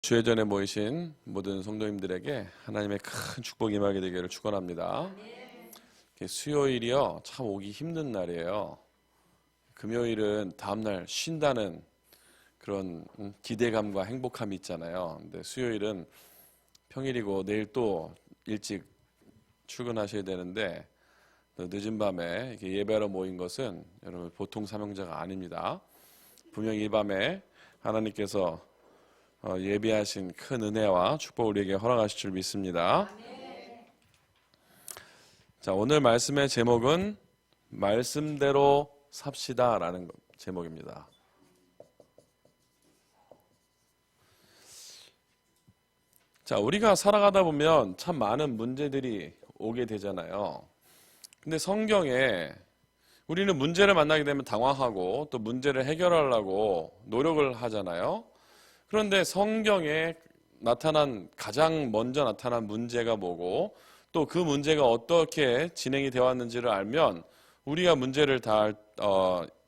주회전에 모이신 모든 성도님들에게 하나님의 큰 축복이 임하게 되기를 축원합니다. 수요일이요, 참 오기 힘든 날이에요. 금요일은 다음날 쉰다는 그런 기대감과 행복함이 있잖아요. 근데 수요일은 평일이고 내일 또 일찍 출근하셔야 되는데 늦은 밤에 이렇게 예배하러 모인 것은 여러분 보통 사명자가 아닙니다. 분명히 이 밤에 하나님께서 예비하신 큰 은혜와 축복을 우리에게 허락하실 줄 믿습니다. 자, 오늘 말씀의 제목은 말씀대로 삽시다라는 제목입니다. 자, 우리가 살아가다 보면 참 많은 문제들이 오게 되잖아요. 근데 성경에 우리는 문제를 만나게 되면 당황하고 또 문제를 해결하려고 노력을 하잖아요. 그런데 성경에 가장 먼저 나타난 문제가 뭐고 또 그 문제가 어떻게 진행이 되어 왔는지를 알면 우리가 문제를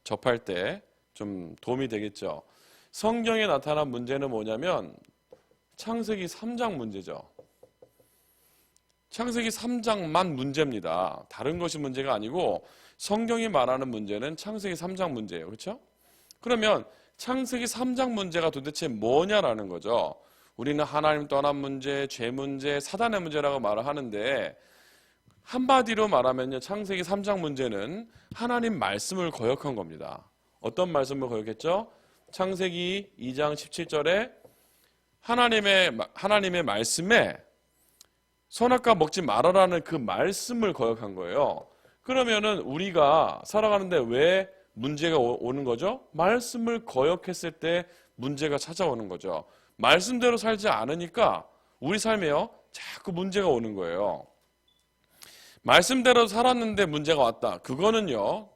접할 때 좀 도움이 되겠죠. 성경에 나타난 문제는 뭐냐면 창세기 3장 문제죠. 창세기 3장만 문제입니다. 다른 것이 문제가 아니고 성경이 말하는 문제는 창세기 3장 문제예요. 그렇죠? 그러면 창세기 3장 문제가 도대체 뭐냐라는 거죠. 우리는 하나님 떠난 문제, 죄 문제, 사단의 문제라고 말을 하는데 한마디로 말하면요, 창세기 3장 문제는 하나님 말씀을 거역한 겁니다. 어떤 말씀을 거역했죠? 창세기 2장 17절에 하나님의 말씀에 선악과 먹지 말아라는 그 말씀을 거역한 거예요. 그러면은 우리가 살아가는데 왜 문제가 오는 거죠? 말씀을 거역했을 때 문제가 찾아오는 거죠. 말씀대로 살지 않으니까 우리 삶에요, 자꾸 문제가 오는 거예요. 말씀대로 살았는데 문제가 왔다. 그거는요,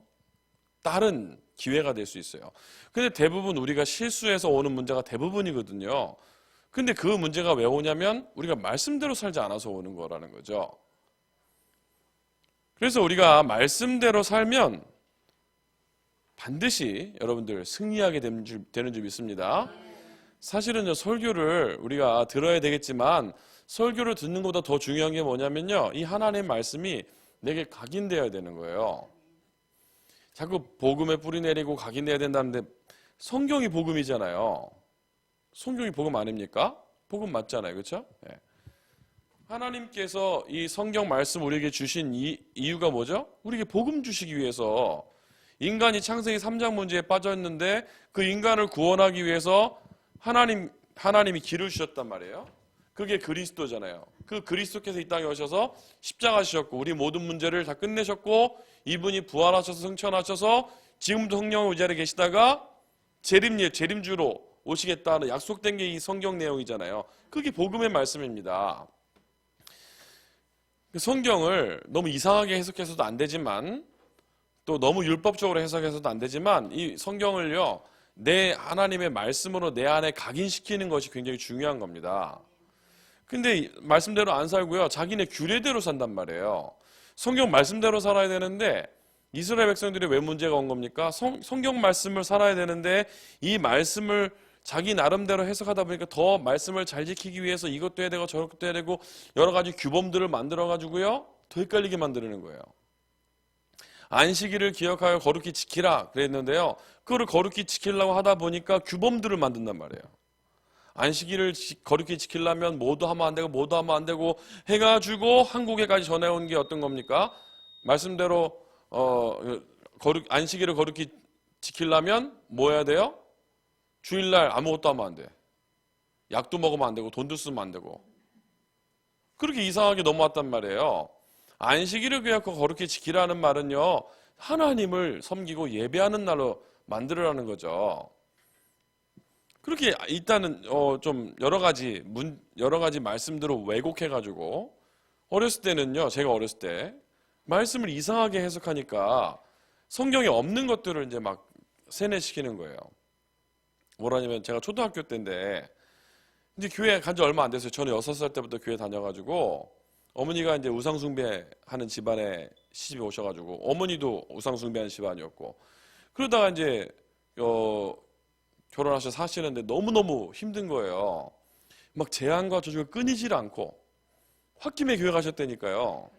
다른 기회가 될 수 있어요. 근데 대부분 우리가 실수해서 오는 문제가 대부분이거든요. 근데 그 문제가 왜 오냐면 우리가 말씀대로 살지 않아서 오는 거라는 거죠. 그래서 우리가 말씀대로 살면 반드시 여러분들 승리하게 되는 줄 믿습니다. 사실은요, 설교를 우리가 들어야 되겠지만 설교를 듣는 것보다 더 중요한 게 뭐냐면요, 이 하나님의 말씀이 내게 각인되어야 되는 거예요. 자꾸 복음에 뿌리 내리고 각인되어야 된다는데 성경이 복음이잖아요. 성경이 복음 아닙니까? 복음 맞잖아요. 그렇죠? 네. 하나님께서 이 성경 말씀 우리에게 주신 이유가 뭐죠? 우리에게 복음 주시기 위해서. 인간이 창세기 3장 문제에 빠졌는데 그 인간을 구원하기 위해서 하나님이 길을 주셨단 말이에요. 그게 그리스도잖아요. 그 그리스도께서 이 땅에 오셔서 십자가 지셨고 우리 모든 문제를 다 끝내셨고 이분이 부활하셔서 승천하셔서 지금도 성령의 의자리에 계시다가 재림주로 오시겠다는 약속된 게 이 성경 내용이잖아요. 그게 복음의 말씀입니다. 성경을 너무 이상하게 해석해서도 안 되지만 또 너무 율법적으로 해석해서도 안 되지만 이 성경을요, 내 하나님의 말씀으로 내 안에 각인시키는 것이 굉장히 중요한 겁니다. 근데 말씀대로 안 살고요, 자기네 규례대로 산단 말이에요. 성경 말씀대로 살아야 되는데 이스라엘 백성들이 왜 문제가 온 겁니까? 성경 말씀을 살아야 되는데 이 말씀을 자기 나름대로 해석하다 보니까 더 말씀을 잘 지키기 위해서 이것도 해야 되고 저것도 해야 되고 여러 가지 규범들을 만들어 가지고요, 더 헷갈리게 만드는 거예요. 안식일을 기억하여 거룩히 지키라 그랬는데요, 그거를 거룩히 지키려고 하다 보니까 규범들을 만든단 말이에요. 안식일을 거룩히 지키려면 뭐도 하면 안 되고 뭐도 하면 안 되고 해가지고 한국에까지 전해온 게 어떤 겁니까? 말씀대로 안식일을 거룩히 지키려면 뭐 해야 돼요? 주일날 아무것도 하면 안 돼. 약도 먹으면 안 되고 돈도 쓰면 안 되고. 그렇게 이상하게 넘어왔단 말이에요. 안식일을 거룩히 지키라는 말은요, 하나님을 섬기고 예배하는 날로 만들으라는 거죠. 그렇게 일단은 좀 여러 가지 말씀들을 왜곡해가지고 어렸을 때는요, 제가 어렸을 때 말씀을 이상하게 해석하니까 성경에 없는 것들을 이제 막 세뇌시키는 거예요. 뭐라냐면 제가 초등학교 때인데 이제 교회 간 지 얼마 안 됐어요. 저는 6살 때부터 교회 다녀가지고 어머니가 이제 우상숭배하는 집안에 시집이 오셔가지고 어머니도 우상숭배하는 집안이었고 그러다가 이제 결혼하셔서 사시는데 너무너무 힘든 거예요. 막 제한과 저주가 끊이질 않고 홧김에 교회 가셨다니까요.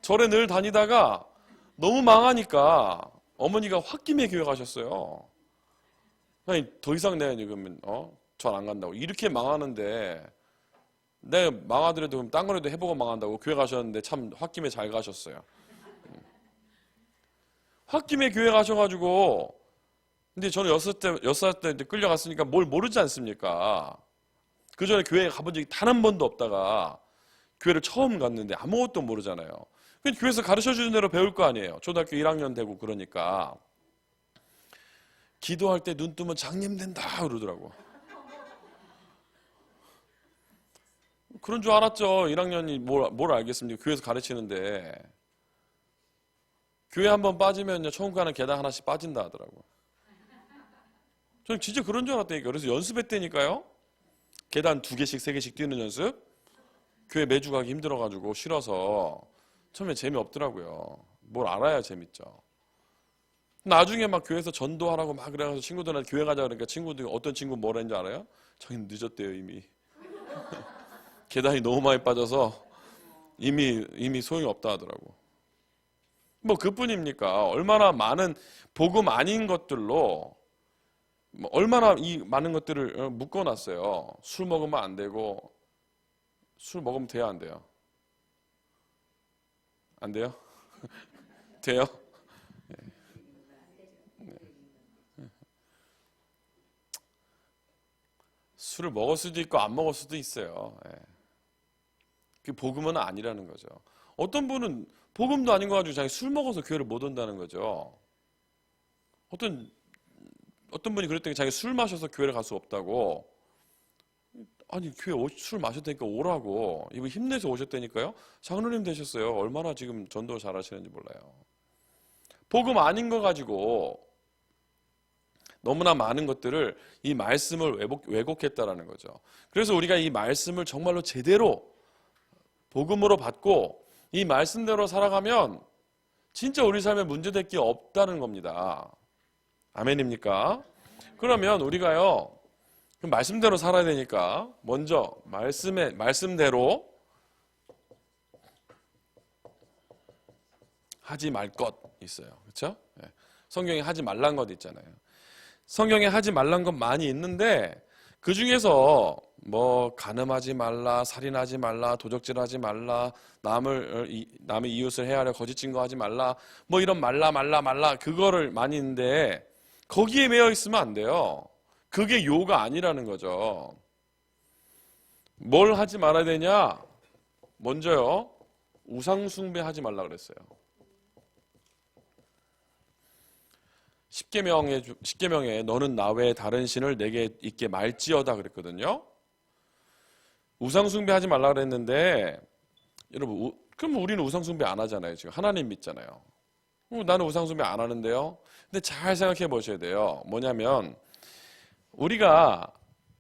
절에 늘 다니다가 너무 망하니까 어머니가 홧김에 교회 가셨어요. 아니 더 이상 내가 지금 절 안 간다고 이렇게 망하는데 내가 망하더라도 그럼 딴 거라도 해보고 망한다고 교회 가셨는데 참 홧김에 잘 가셨어요. 홧김에 교회 가셔가지고 근데 저는 6살 때 이제 끌려갔으니까 뭘 모르지 않습니까? 그 전에 교회에 가본 적이 단 한 번도 없다가 교회를 처음 갔는데 아무것도 모르잖아요. 그냥 교회에서 가르쳐주는 대로 배울 거 아니에요. 초등학교 1학년 되고 그러니까. 기도할 때 눈 뜨면 장님 된다 그러더라고. 그런 줄 알았죠. 1학년이 뭘 알겠습니까? 교회에서 가르치는데. 교회 한번 빠지면요. 천국 가는 계단 하나씩 빠진다 하더라고. 저는 진짜 그런 줄 알았다니까. 그래서 연습했다니까요. 계단 2개씩 3개씩 뛰는 연습. 교회 매주 가기 힘들어가지고 싫어서 처음에 재미없더라고요. 뭘 알아야 재밌죠. 나중에 막 교회에서 전도하라고 막 그래가지고 친구들한테 교회 가자 그러니까 친구들 어떤 친구 뭐라 했는지 알아요? 저희는 늦었대요 이미. 계단이 너무 많이 빠져서 이미 소용이 없다 하더라고. 뭐 그뿐입니까? 얼마나 많은 복음 아닌 것들로 얼마나 이 많은 것들을 묶어놨어요. 술 먹으면 안 되고 술 먹으면 돼요 안 돼요? 안 돼요? 돼요? 술을 먹을 수도 있고 안 먹을 수도 있어요. 그 복음은 아니라는 거죠. 어떤 분은 복음도 아닌 거 가지고 자기 술 먹어서 교회를 못 온다는 거죠. 어떤 분이 그랬더니 자기 술 마셔서 교회를 갈 수 없다고. 아니 교회 술 마셨다니까 오라고. 이거 힘내서 오셨다니까요. 장로님 되셨어요. 얼마나 지금 전도를 잘하시는지 몰라요. 복음 아닌 거 가지고 너무나 많은 것들을 이 말씀을 왜곡했다라는 거죠. 그래서 우리가 이 말씀을 정말로 제대로 복음으로 받고 이 말씀대로 살아가면 진짜 우리 삶에 문제될 게 없다는 겁니다. 아멘입니까? 그러면 우리가요, 그 말씀대로 살아야 되니까 먼저 말씀대로 하지 말 것 있어요. 그렇죠? 성경에 하지 말란 것 있잖아요. 성경에 하지 말란 것 많이 있는데 그 중에서 뭐 간음하지 말라, 살인하지 말라, 도적질하지 말라, 남의 이웃을 해하려 거짓 증거하지 말라, 뭐 이런 말라 그거를 많이 있는데 거기에 매여 있으면 안 돼요. 그게 요가 아니라는 거죠. 뭘 하지 말아야 되냐? 먼저요. 우상 숭배하지 말라 그랬어요. 십계명에 너는 나 외에 다른 신을 내게 있게 말지어다 그랬거든요. 우상 숭배하지 말라 그랬는데 여러분 그럼 우리는 우상 숭배 안 하잖아요. 지금 하나님 믿잖아요. 나는 우상 숭배 안 하는데요. 근데 잘 생각해 보셔야 돼요. 뭐냐면 우리가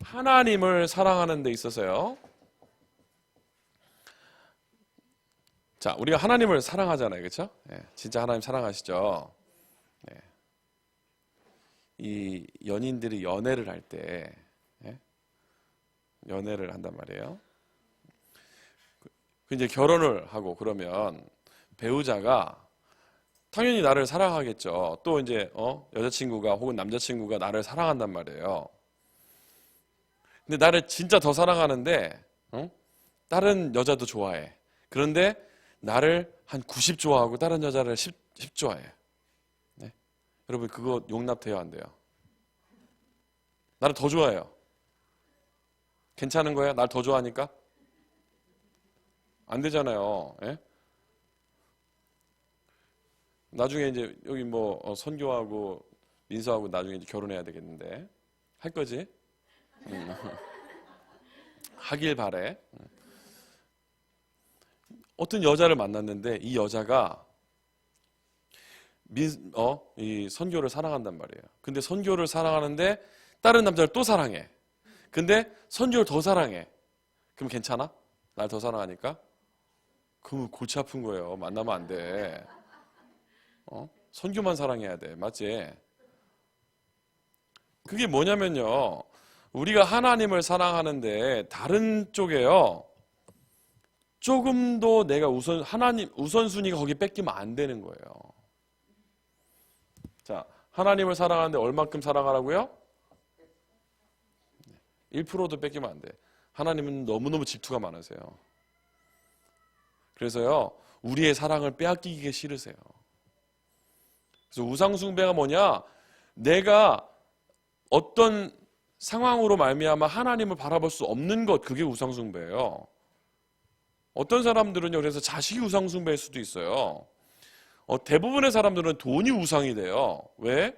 하나님을 사랑하는 데 있어서요. 자, 우리가 하나님을 사랑하잖아요. 그렇죠? 진짜 하나님 사랑하시죠? 이 연인들이 연애를 할 때 연애를 한단 말이에요. 그 이제 결혼을 하고 그러면 배우자가 당연히 나를 사랑하겠죠. 또 이제 여자친구가 혹은 남자친구가 나를 사랑한단 말이에요. 근데 나를 진짜 더 사랑하는데 다른 여자도 좋아해. 그런데 나를 한 90 좋아하고 다른 여자를 10 좋아해. 여러분 그거 용납돼요 안 돼요? 나를 더 좋아해요. 괜찮은 거예요? 날 더 좋아하니까? 안 되잖아요. 나중에 이제 여기 뭐 선교하고 민서하고 나중에 이제 결혼해야 되겠는데 할 거지? 하길 바래. 어떤 여자를 만났는데 이 여자가 이 선교를 사랑한단 말이에요. 근데 선교를 사랑하는데 다른 남자를 또 사랑해. 근데 선교를 더 사랑해. 그럼 괜찮아? 날 더 사랑하니까? 그러면 골치 아픈 거예요. 만나면 안 돼. 선교만 사랑해야 돼. 맞지? 그게 뭐냐면요. 우리가 하나님을 사랑하는데 다른 쪽에요, 조금도 내가 하나님 우선순위가 거기 뺏기면 안 되는 거예요. 자, 하나님을 사랑하는데 얼만큼 사랑하라고요? 1%도 뺏기면 안 돼. 하나님은 너무너무 질투가 많으세요. 그래서요, 우리의 사랑을 빼앗기기 싫으세요. 그래서 우상숭배가 뭐냐? 내가 어떤 상황으로 말미암아 하나님을 바라볼 수 없는 것, 그게 우상숭배예요. 어떤 사람들은요, 그래서 자식이 우상숭배일 수도 있어요. 대부분의 사람들은 돈이 우상이 돼요. 왜?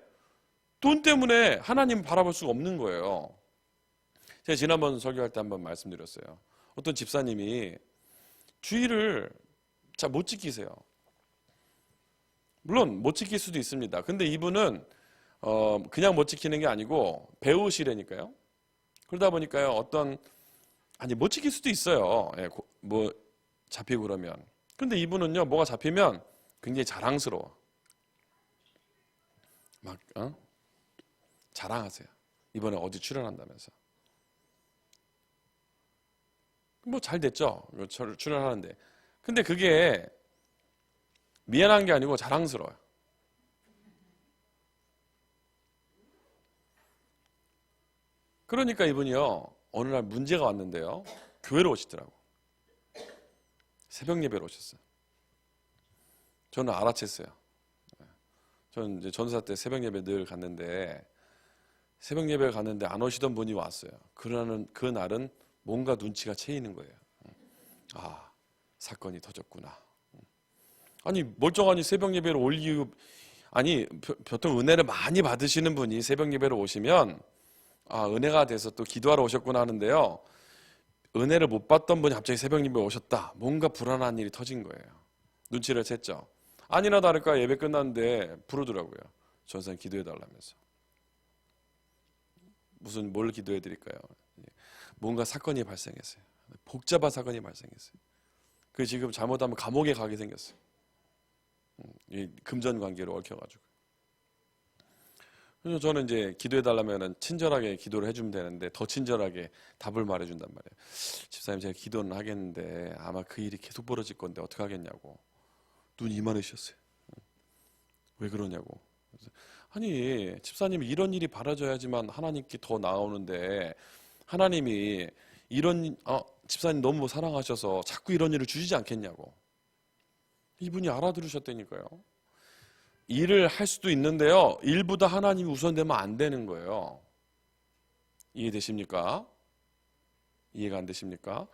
돈 때문에 하나님을 바라볼 수가 없는 거예요. 제가 지난번 설교할 때 한번 말씀드렸어요. 어떤 집사님이 주의를 잘 못 지키세요. 물론 못 지킬 수도 있습니다. 근데 이분은 그냥 못 지키는 게 아니고 배우시라니까요. 그러다 보니까요, 못 지킬 수도 있어요. 예, 뭐 잡히고 그러면. 근데 이분은요, 뭐가 잡히면 굉장히 자랑스러워. 막 자랑하세요. 이번에 어디 출연한다면서. 뭐 잘 됐죠. 출연하는데. 근데 그게 미안한 게 아니고 자랑스러워요. 그러니까 이분이요, 어느 날 문제가 왔는데요, 교회로 오시더라고. 새벽 예배로 오셨어요. 저는 알아챘어요. 저는 이제 전도사 때 새벽 예배 늘 갔는데, 새벽 예배를 갔는데 안 오시던 분이 왔어요. 그 날은 뭔가 눈치가 채이는 거예요. 아, 사건이 터졌구나. 아니, 멀쩡하니 새벽 예배를 올 이유, 아니, 보통 은혜를 많이 받으시는 분이 새벽 예배로 오시면, 아, 은혜가 돼서 또 기도하러 오셨구나 하는데요, 은혜를 못 받던 분이 갑자기 새벽 예배에 오셨다. 뭔가 불안한 일이 터진 거예요. 눈치를 챘죠. 아니나 다를까 예배 끝났는데 부르더라고요. 전사님 기도해달라면서. 뭘 기도해드릴까요? 뭔가 사건이 발생했어요. 복잡한 사건이 발생했어요. 그 지금 잘못하면 감옥에 가게 생겼어요. 이 금전 관계로 얽혀가지고. 그래서 저는 이제 기도해달라면 친절하게 기도를 해주면 되는데 더 친절하게 답을 말해준단 말이에요. 집사님, 제가 기도는 하겠는데 아마 그 일이 계속 벌어질 건데 어떻게 하겠냐고. 눈이 이만해지셨어요. 왜 그러냐고. 그래서, 아니, 집사님이 이런 일이 벌어져야지만 하나님께 더 나오는데 하나님이 집사님 너무 사랑하셔서 자꾸 이런 일을 주시지 않겠냐고. 이분이 알아들으셨다니까요. 일을 할 수도 있는데요, 일보다 하나님이 우선되면 안 되는 거예요. 이해되십니까? 이해가 안 되십니까?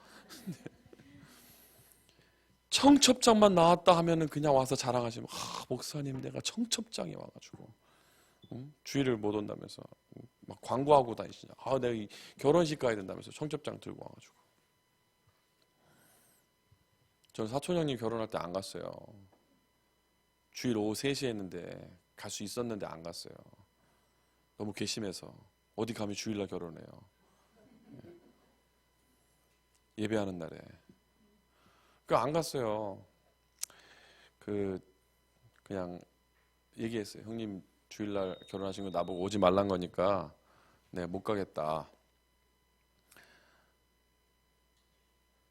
청첩장만 나왔다 하면은 그냥 와서 자랑하시면, 목사님 내가 청첩장에 와가지고 주일을 못 온다면서 막 광고하고 다니시냐. 내가 이 결혼식 가야 된다면서 청첩장 들고 와가지고. 저는 사촌 형님 결혼할 때 안 갔어요. 주일 오후 3시에 했는데 갈 수 있었는데 안 갔어요. 너무 괘씸해서. 어디 감히 주일날 결혼해요. 예배하는 날에. 안 갔어요. 그냥 얘기했어요. 형님 주일날 결혼하신 거 나보고 오지 말란 거니까 네, 못 가겠다.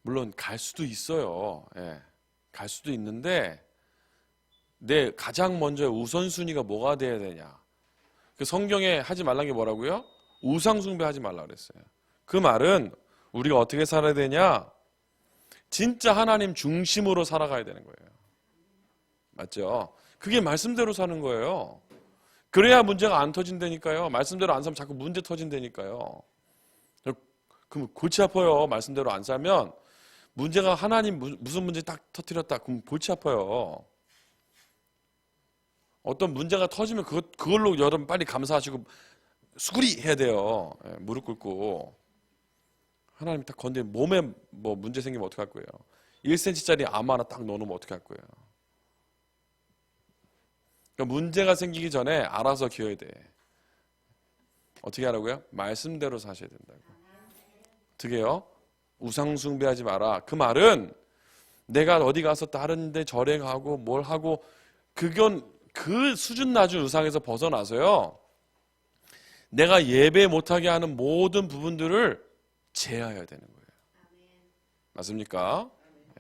물론 갈 수도 있어요. 예, 갈 수도 있는데 내 가장 먼저 우선순위가 뭐가 돼야 되냐. 그 성경에 하지 말란 게 뭐라고요? 우상숭배하지 말라 그랬어요. 그 말은 우리가 어떻게 살아야 되냐? 진짜 하나님 중심으로 살아가야 되는 거예요. 맞죠? 그게 말씀대로 사는 거예요. 그래야 문제가 안 터진다니까요. 말씀대로 안 살면 자꾸 문제 터진다니까요. 그럼 골치 아파요. 말씀대로 안 살면 문제가 하나님 무슨 문제 딱 터뜨렸다. 그럼 골치 아파요. 어떤 문제가 터지면 그걸로 여러분 빨리 감사하시고 수구리 해야 돼요. 무릎 꿇고. 하나님 딱 건드리면 몸에 뭐 문제 생기면 어떡할 거예요? 1cm짜리 암 하나 딱 넣어놓으면 어떡할 거예요? 그러니까 문제가 생기기 전에 알아서 기어야 돼. 어떻게 하라고요? 말씀대로 사셔야 된다고. 어떻게요? 우상숭배하지 마라. 그 말은 내가 어디 가서 다른 데 절에 가고 뭘 하고 그 수준 낮은 우상에서 벗어나서요, 내가 예배 못하게 하는 모든 부분들을 제어해야 되는 거예요. 맞습니까?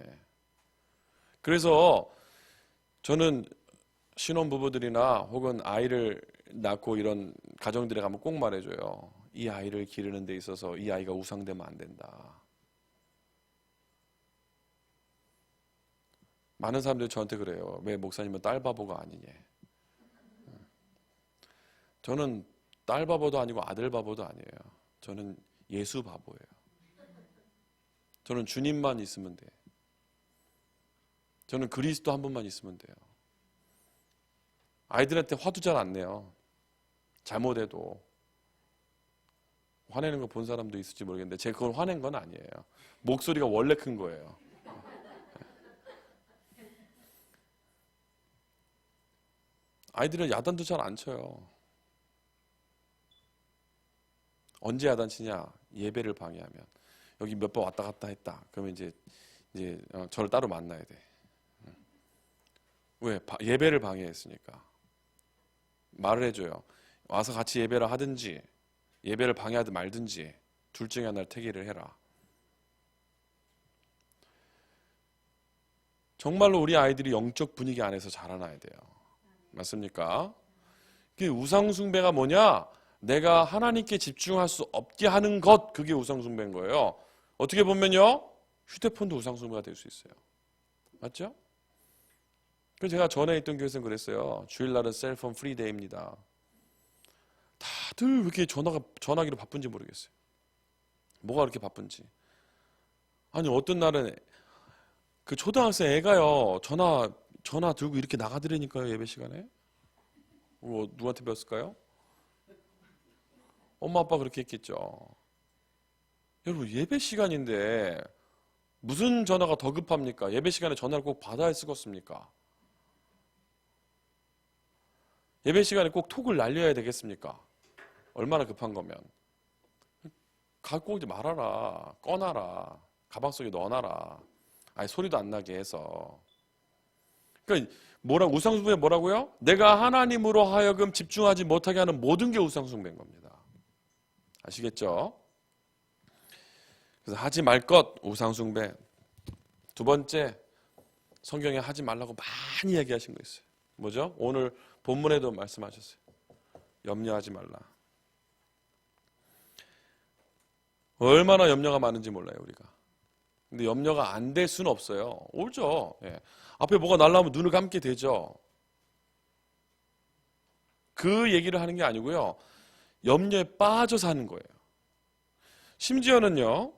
네. 그래서 저는 신혼부부들이나 혹은 아이를 낳고 이런 가정들에 가면 꼭 말해줘요. 이 아이를 기르는 데 있어서 이 아이가 우상되면 안 된다. 많은 사람들이 저한테 그래요. 왜 목사님은 딸 바보가 아니냐. 저는 딸 바보도 아니고 아들 바보도 아니에요. 저는 예수 바보예요. 저는 주님만 있으면 돼. 저는 그리스도 한 분만 있으면 돼요. 아이들한테 화도 잘 안 내요. 잘못해도. 화내는 거 본 사람도 있을지 모르겠는데 제가 그걸 화낸 건 아니에요. 목소리가 원래 큰 거예요. 아이들은 야단도 잘 안 쳐요. 언제 야단 치냐? 예배를 방해하면. 여기 몇 번 왔다 갔다 했다. 그러면 이제 저를 따로 만나야 돼. 왜? 예배를 방해했으니까. 말을 해줘요. 와서 같이 예배를 하든지 예배를 방해하든 말든지 둘 중에 하나를 택일을 해라. 정말로 우리 아이들이 영적 분위기 안에서 자라나야 돼요. 맞습니까? 우상 숭배가 뭐냐? 내가 하나님께 집중할 수 없게 하는 것, 그게 우상 숭배인 거예요. 어떻게 보면요, 휴대폰도 우상 숭배가 될 수 있어요. 맞죠? 그래서 제가 전에 있던 교회에서는 그랬어요. 주일날은 셀폰 프리 데이입니다. 다들 왜 이렇게 전화기로 바쁜지 모르겠어요. 뭐가 그렇게 바쁜지. 아니 어떤 날은 그 초등학생 애가요 전화 들고 이렇게 나가드리니까요, 예배 시간에. 누구한테 배웠을까요? 엄마 아빠 그렇게 했겠죠. 여러분 예배 시간인데 무슨 전화가 더 급합니까? 예배 시간에 전화를 꼭 받아야 쓰겠습니까? 예배 시간에 꼭 톡을 날려야 되겠습니까? 얼마나 급한 거면. 갖고 오지 말아라. 꺼놔라. 가방 속에 넣어놔라. 아니 소리도 안 나게 해서. 그러니까 우상숭배 뭐라고요? 내가 하나님으로 하여금 집중하지 못하게 하는 모든 게 우상숭배인 겁니다. 아시겠죠? 그래서 하지 말 것 우상숭배. 두 번째, 성경에 하지 말라고 많이 얘기하신 거 있어요. 뭐죠? 오늘 본문에도 말씀하셨어요. 염려하지 말라. 얼마나 염려가 많은지 몰라요, 우리가. 근데 염려가 안 될 수는 없어요. 오죠. 예. 앞에 뭐가 날라오면 눈을 감게 되죠. 그 얘기를 하는 게 아니고요. 염려에 빠져서 하는 거예요. 심지어는요,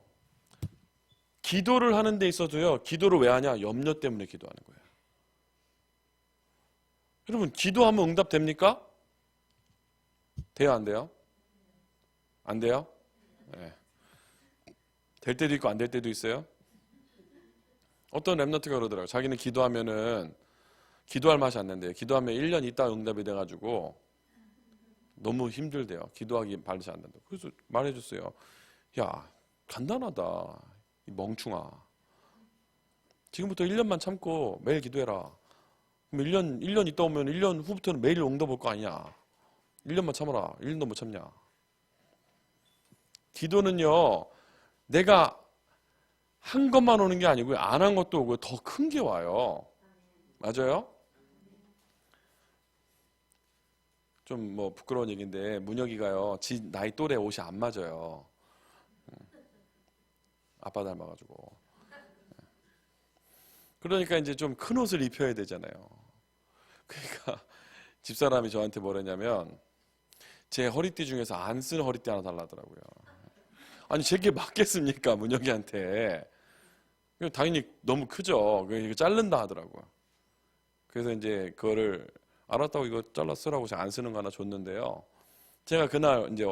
기도를 하는 데 있어도요, 기도를 왜 하냐? 염려 때문에 기도하는 거예요. 여러분, 기도하면 응답 됩니까? 돼요, 안 돼요? 안 돼요? 네. 될 때도 있고 안 될 때도 있어요. 어떤 랩너트가 그러더라고요. 자기는 기도하면은 기도할 맛이 안 난대요. 기도하면 1년 있다 응답이 돼가지고 너무 힘들대요. 기도하기 발이 안 난다. 그래서 말해줬어요. 야, 간단하다. 이 멍충아. 지금부터 1년만 참고 매일 기도해라. 그럼 1년 있다 오면 1년 후부터는 매일 응답 올 거 아니냐. 1년만 참아라. 1년도 못 참냐. 기도는요, 내가 한 것만 오는 게 아니고요. 안 한 것도 오고 더 큰 게 와요. 맞아요? 좀 뭐 부끄러운 얘기인데 문혁이가요. 지 나이 또래 옷이 안 맞아요. 아빠 닮아가지고. 그러니까 이제 좀 큰 옷을 입혀야 되잖아요. 그러니까 집사람이 저한테 뭐랬냐면 제 허리띠 중에서 안 쓴 허리띠 하나 달라더라고요. 아니 제게 맞겠습니까, 문혁이한테. 당연히 너무 크죠. 이거 자른다 하더라고요. 그래서 이제 그거를 알았다고 이거 잘라 쓰라고 제가 안 쓰는 거 하나 줬는데요. 제가 그날 이제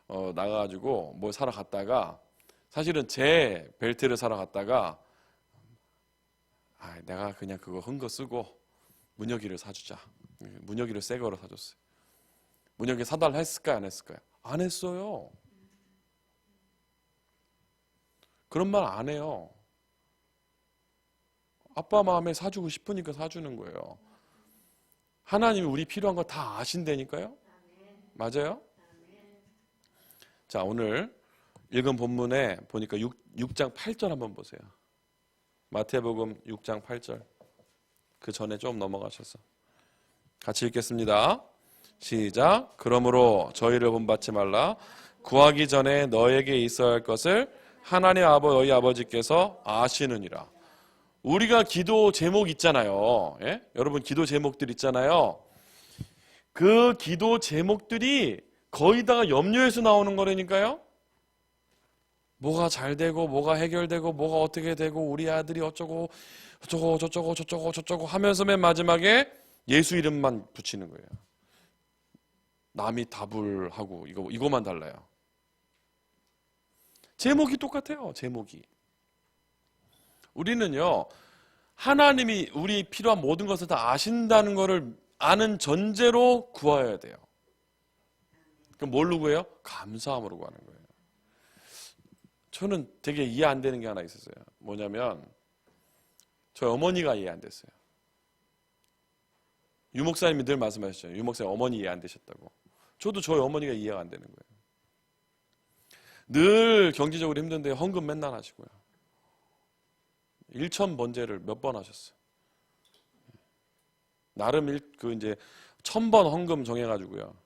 나가가지고 뭐 사러 갔다가 사실은 제 벨트를 사러 갔다가 내가 그냥 그거 헌 거 쓰고 문혁이를 사주자. 문혁이를 새 거로 사줬어요. 문혁이 사달라 했을까요, 안 했을까요? 안 했어요. 그런 말 안 해요. 아빠 마음에 사주고 싶으니까 사주는 거예요. 하나님이 우리 필요한 거 다 아신다니까요. 맞아요? 자, 오늘 읽은 본문에 보니까 6장 8절 한번 보세요. 마태복음 6장 8절. 그 전에 좀 넘어가셔서 같이 읽겠습니다. 시작. 그러므로 저희를 본받지 말라. 구하기 전에 너에게 있어야 할 것을 하나님 너희 아버지께서 아시느니라. 우리가 기도 제목 있잖아요. 예? 여러분 기도 제목들 있잖아요. 그 기도 제목들이 거의 다 염려에서 나오는 거라니까요. 뭐가 잘 되고 뭐가 해결되고 뭐가 어떻게 되고 우리 아들이 어쩌고 저쩌고 하면서 맨 마지막에 예수 이름만 붙이는 거예요. 남이 답을 하고 이거만 달라요. 제목이 똑같아요. 제목이. 우리는요, 하나님이 우리 필요한 모든 것을 다 아신다는 것을 아는 전제로 구해야 돼요. 그럼 뭘로 구해요? 감사함으로 구하는 거예요. 저는 되게 이해 안 되는 게 하나 있었어요. 뭐냐면 저희 어머니가 이해 안 됐어요. 유 목사님이 늘 말씀하셨죠. 유 목사님 어머니 이해 안 되셨다고. 저도 저희 어머니가 이해가 안 되는 거예요. 늘 경제적으로 힘든데 헌금 맨날 하시고요. 일천 번제를 몇 번 하셨어요. 나름 이제 1000번 헌금 정해가지고요.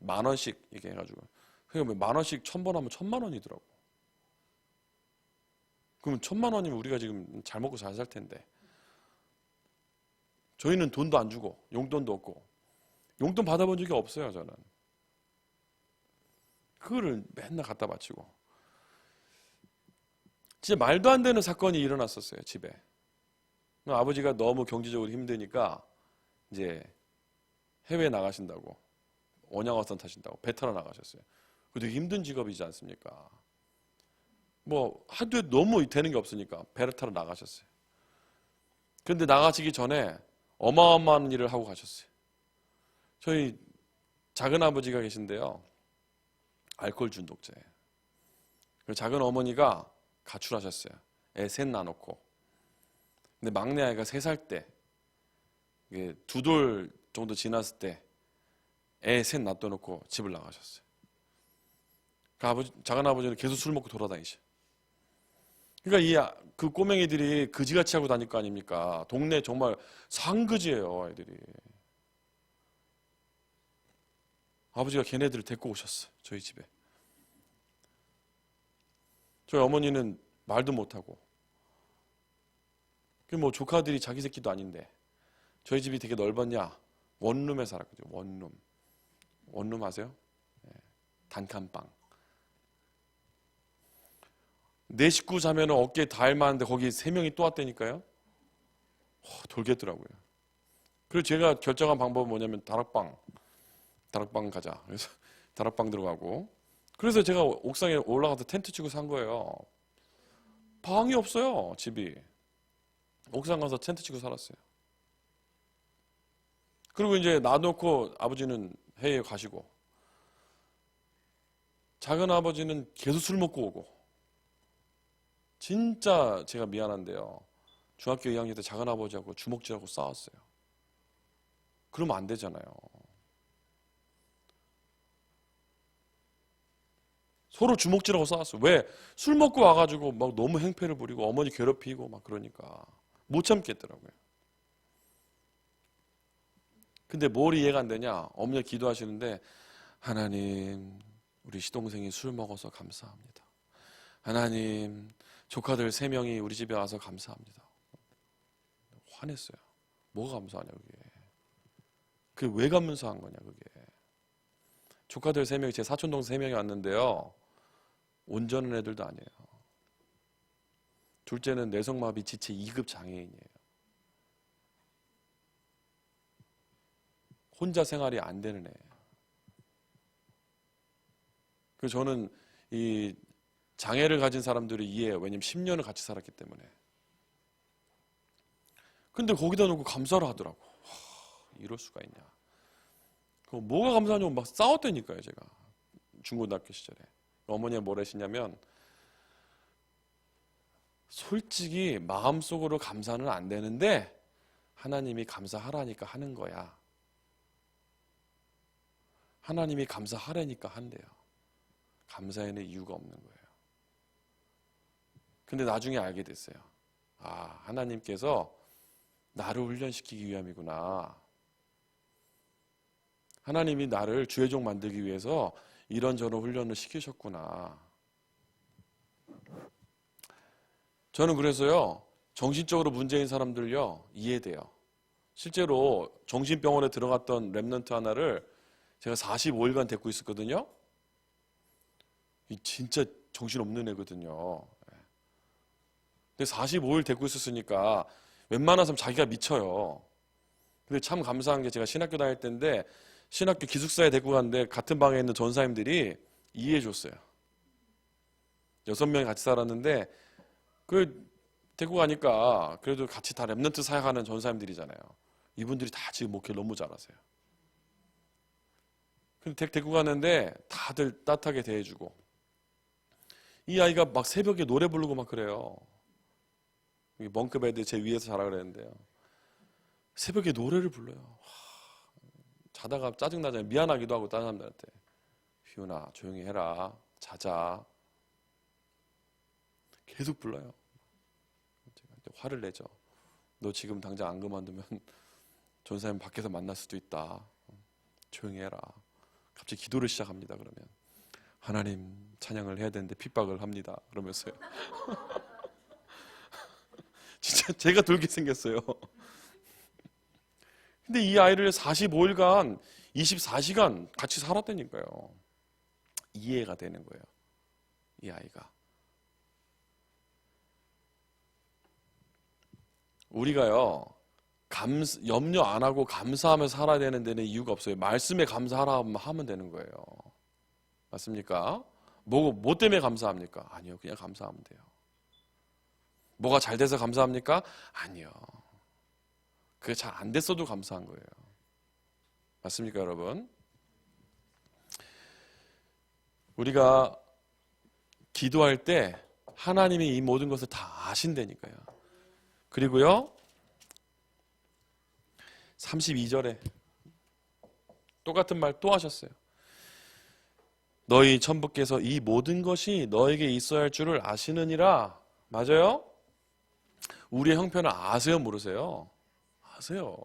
10,000원씩 이렇게 해가지고. 그러니까 10,000원씩 1000번 하면 10,000,000원이더라고. 그럼 10,000,000원이면 우리가 지금 잘 먹고 잘 살 텐데. 저희는 돈도 안 주고 용돈도 없고 용돈 받아본 적이 없어요. 저는. 그거를 맨날 갖다 바치고. 진짜 말도 안 되는 사건이 일어났었어요. 집에. 아버지가 너무 경제적으로 힘드니까 이제 해외에 나가신다고 원양어선 타신다고 배 타러 나가셨어요. 그 되게 힘든 직업이지 않습니까? 뭐 하루에 너무 되는 게 없으니까 배를 타러 나가셨어요. 그런데 나가시기 전에 어마어마한 일을 하고 가셨어요. 저희 작은 아버지가 계신데요. 알코올 중독자예요. 작은 어머니가 가출하셨어요. 애 셋 낳아놓고. 근데 막내 아이가 3살 때, 2돌 정도 지났을 때 애 셋 놔둬놓고 집을 나가셨어요. 작은 아버지는 계속 술 먹고 돌아다니셔. 그러니까 그 꼬맹이들이 그지같이 하고 다닐 거 아닙니까? 동네 정말 상그지예요, 애들이. 아버지가 걔네들을 데리고 오셨어요, 저희 집에. 저희 어머니는 말도 못하고. 뭐 조카들이 자기 새끼도 아닌데 저희 집이 되게 넓었냐? 원룸에 살았거든요. 원룸. 원룸 아세요? 단칸방. 4식구 자면 어깨에 닿을 만한데 거기 3명이 또 왔다니까요. 돌겠더라고요. 그래서 제가 결정한 방법은 뭐냐면 다락방 가자. 그래서 다락방 들어가고. 그래서 제가 옥상에 올라가서 텐트 치고 산 거예요. 방이 없어요, 집이. 옥상 가서 텐트 치고 살았어요. 그리고 이제 놔놓고 아버지는 해외에 가시고 작은 아버지는 계속 술 먹고 오고. 진짜 제가 미안한데요. 중학교 2학년 때 작은 아버지하고 주먹질하고 싸웠어요. 그러면 안 되잖아요. 서로 주먹질하고 싸웠어요. 왜? 술 먹고 와가지고 막 너무 행패를 부리고 어머니 괴롭히고 막 그러니까 못 참겠더라고요. 근데 뭘 이해가 안 되냐? 어머니가 기도하시는데 하나님, 우리 시동생이 술 먹어서 감사합니다. 하나님, 조카들 3명이 우리 집에 와서 감사합니다. 화냈어요. 뭐가 감사하냐 그게. 그게 왜 감사한 거냐 그게. 조카들 3명이 제 사촌동생 3명이 왔는데요. 온전한 애들도 아니에요. 둘째는 뇌성마비 지체 2급 장애인이에요. 혼자 생활이 안 되는 애예요. 그래서 저는 이 장애를 가진 사람들을 이해해요. 왜냐면 10년을 같이 살았기 때문에. 근데 거기다 놓고 감사를 하더라고. 이럴 수가 있냐. 뭐가 감사하냐고 막 싸웠다니까요, 제가. 중고등학교 시절에. 어머니가 뭘 하시냐면 솔직히 마음속으로 감사는 안 되는데 하나님이 감사하라니까 하는 거야. 하나님이 감사하라니까 한대요. 감사해낼 이유가 없는 거예요. 근데 나중에 알게 됐어요. 아, 하나님께서 나를 훈련시키기 위함이구나. 하나님이 나를 주의 종 만들기 위해서 이런저런 훈련을 시키셨구나. 저는 그래서요, 정신적으로 문제인 사람들요, 이해돼요. 실제로 정신병원에 들어갔던 랩런트 하나를 제가 45일간 데리고 있었거든요. 진짜 정신없는 애거든요. 근데 45일 데리고 있었으니까 웬만한 사람 자기가 미쳐요. 근데 참 감사한 게 제가 신학교 다닐 때인데 신학교 기숙사에 데리고 갔는데 같은 방에 있는 전사님들이 이해해 줬어요. 6명이 같이 살았는데 그 데리고 가니까 그래도 같이 다 랩런트 사역하는 전사님들이잖아요. 이분들이 다 지금 목회 너무 잘하세요. 근데 데리고 가는데 다들 따뜻하게 대해주고 이 아이가 막 새벽에 노래 부르고 막 그래요. 멍크베드 제 위에서 자라 그랬는데요. 새벽에 노래를 불러요. 자다가 짜증나잖아요. 미안하기도 하고 다른 사람들한테. 휘훈아 조용히 해라. 자자. 계속 불러요. 제가 이제 화를 내죠. 너 지금 당장 안 그만두면 전사님 밖에서 만날 수도 있다. 조용히 해라. 갑자기 기도를 시작합니다. 그러면 하나님 찬양을 해야 되는데 핍박을 합니다. 그러면서요. 진짜 제가 돌게 생겼어요. 근데 이 아이를 45일간 24시간 같이 살았다니까요. 이해가 되는 거예요. 이 아이가. 우리가요. 염려 안 하고 감사하면서 살아야 되는 데는 이유가 없어요. 말씀에 감사하라 하면 되는 거예요. 맞습니까? 뭐 때문에 감사합니까? 아니요. 그냥 감사하면 돼요. 뭐가 잘 돼서 감사합니까? 아니요. 그게 잘 안 됐어도 감사한 거예요. 맞습니까, 여러분? 우리가 기도할 때 하나님이 이 모든 것을 다 아신다니까요. 그리고요, 32절에 똑같은 말 또 하셨어요. 너희 천부께서 이 모든 것이 너에게 있어야 할 줄을 아시느니라. 맞아요? 우리의 형편을 아세요, 모르세요? 아세요.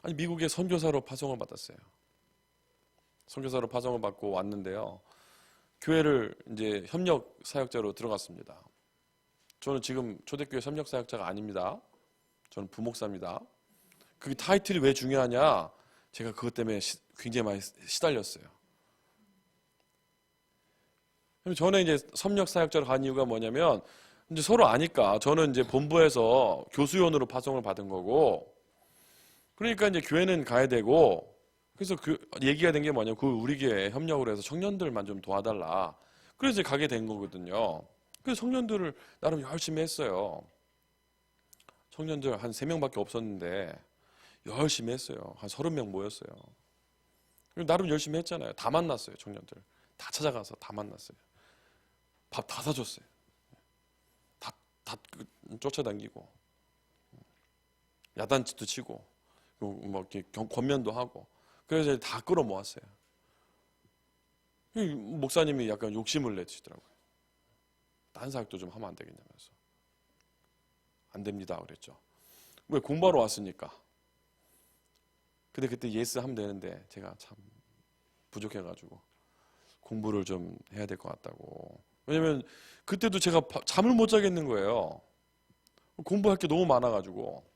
아니, 미국에 선교사로 파송을 받았어요. 선교사로 파송을 받고 왔는데요. 교회를 이제 협력 사역자로 들어갔습니다. 저는 지금 초대교회 협력 사역자가 아닙니다. 저는 부목사입니다. 그 타이틀이 왜 중요하냐? 제가 그것 때문에 굉장히 많이 시달렸어요. 저는 이제 협력 사역자로 간 이유가 뭐냐면 이제 서로 아니까 저는 이제 본부에서 교수연으로 파송을 받은 거고 그러니까 이제 교회는 가야 되고 그래서 그 얘기가 된 게 뭐냐면 우리 교회 협력으로 해서 청년들만 좀 도와달라. 그래서 이제 가게 된 거거든요. 그래서 청년들을 나름 열심히 했어요. 청년들 한 3명밖에 없었는데 열심히 했어요. 한 30명 모였어요. 나름 열심히 했잖아요. 다 만났어요. 청년들. 다 찾아가서 다 만났어요. 밥 다 사줬어요. 다 쫓아다니고 야단치도 치고 뭐 이렇게 권면도 하고 그래서 다 끌어모았어요. 목사님이 약간 욕심을 내시더라고요. 딴 사역도 좀 하면 안 되겠냐면서. 안 됩니다 그랬죠. 왜 공부하러 왔으니까. 근데 그때 예스 하면 되는데 제가 참 부족해가지고 공부를 좀 해야 될 것 같다고. 왜냐면 그때도 제가 잠을 못 자겠는 거예요. 공부할 게 너무 많아가지고.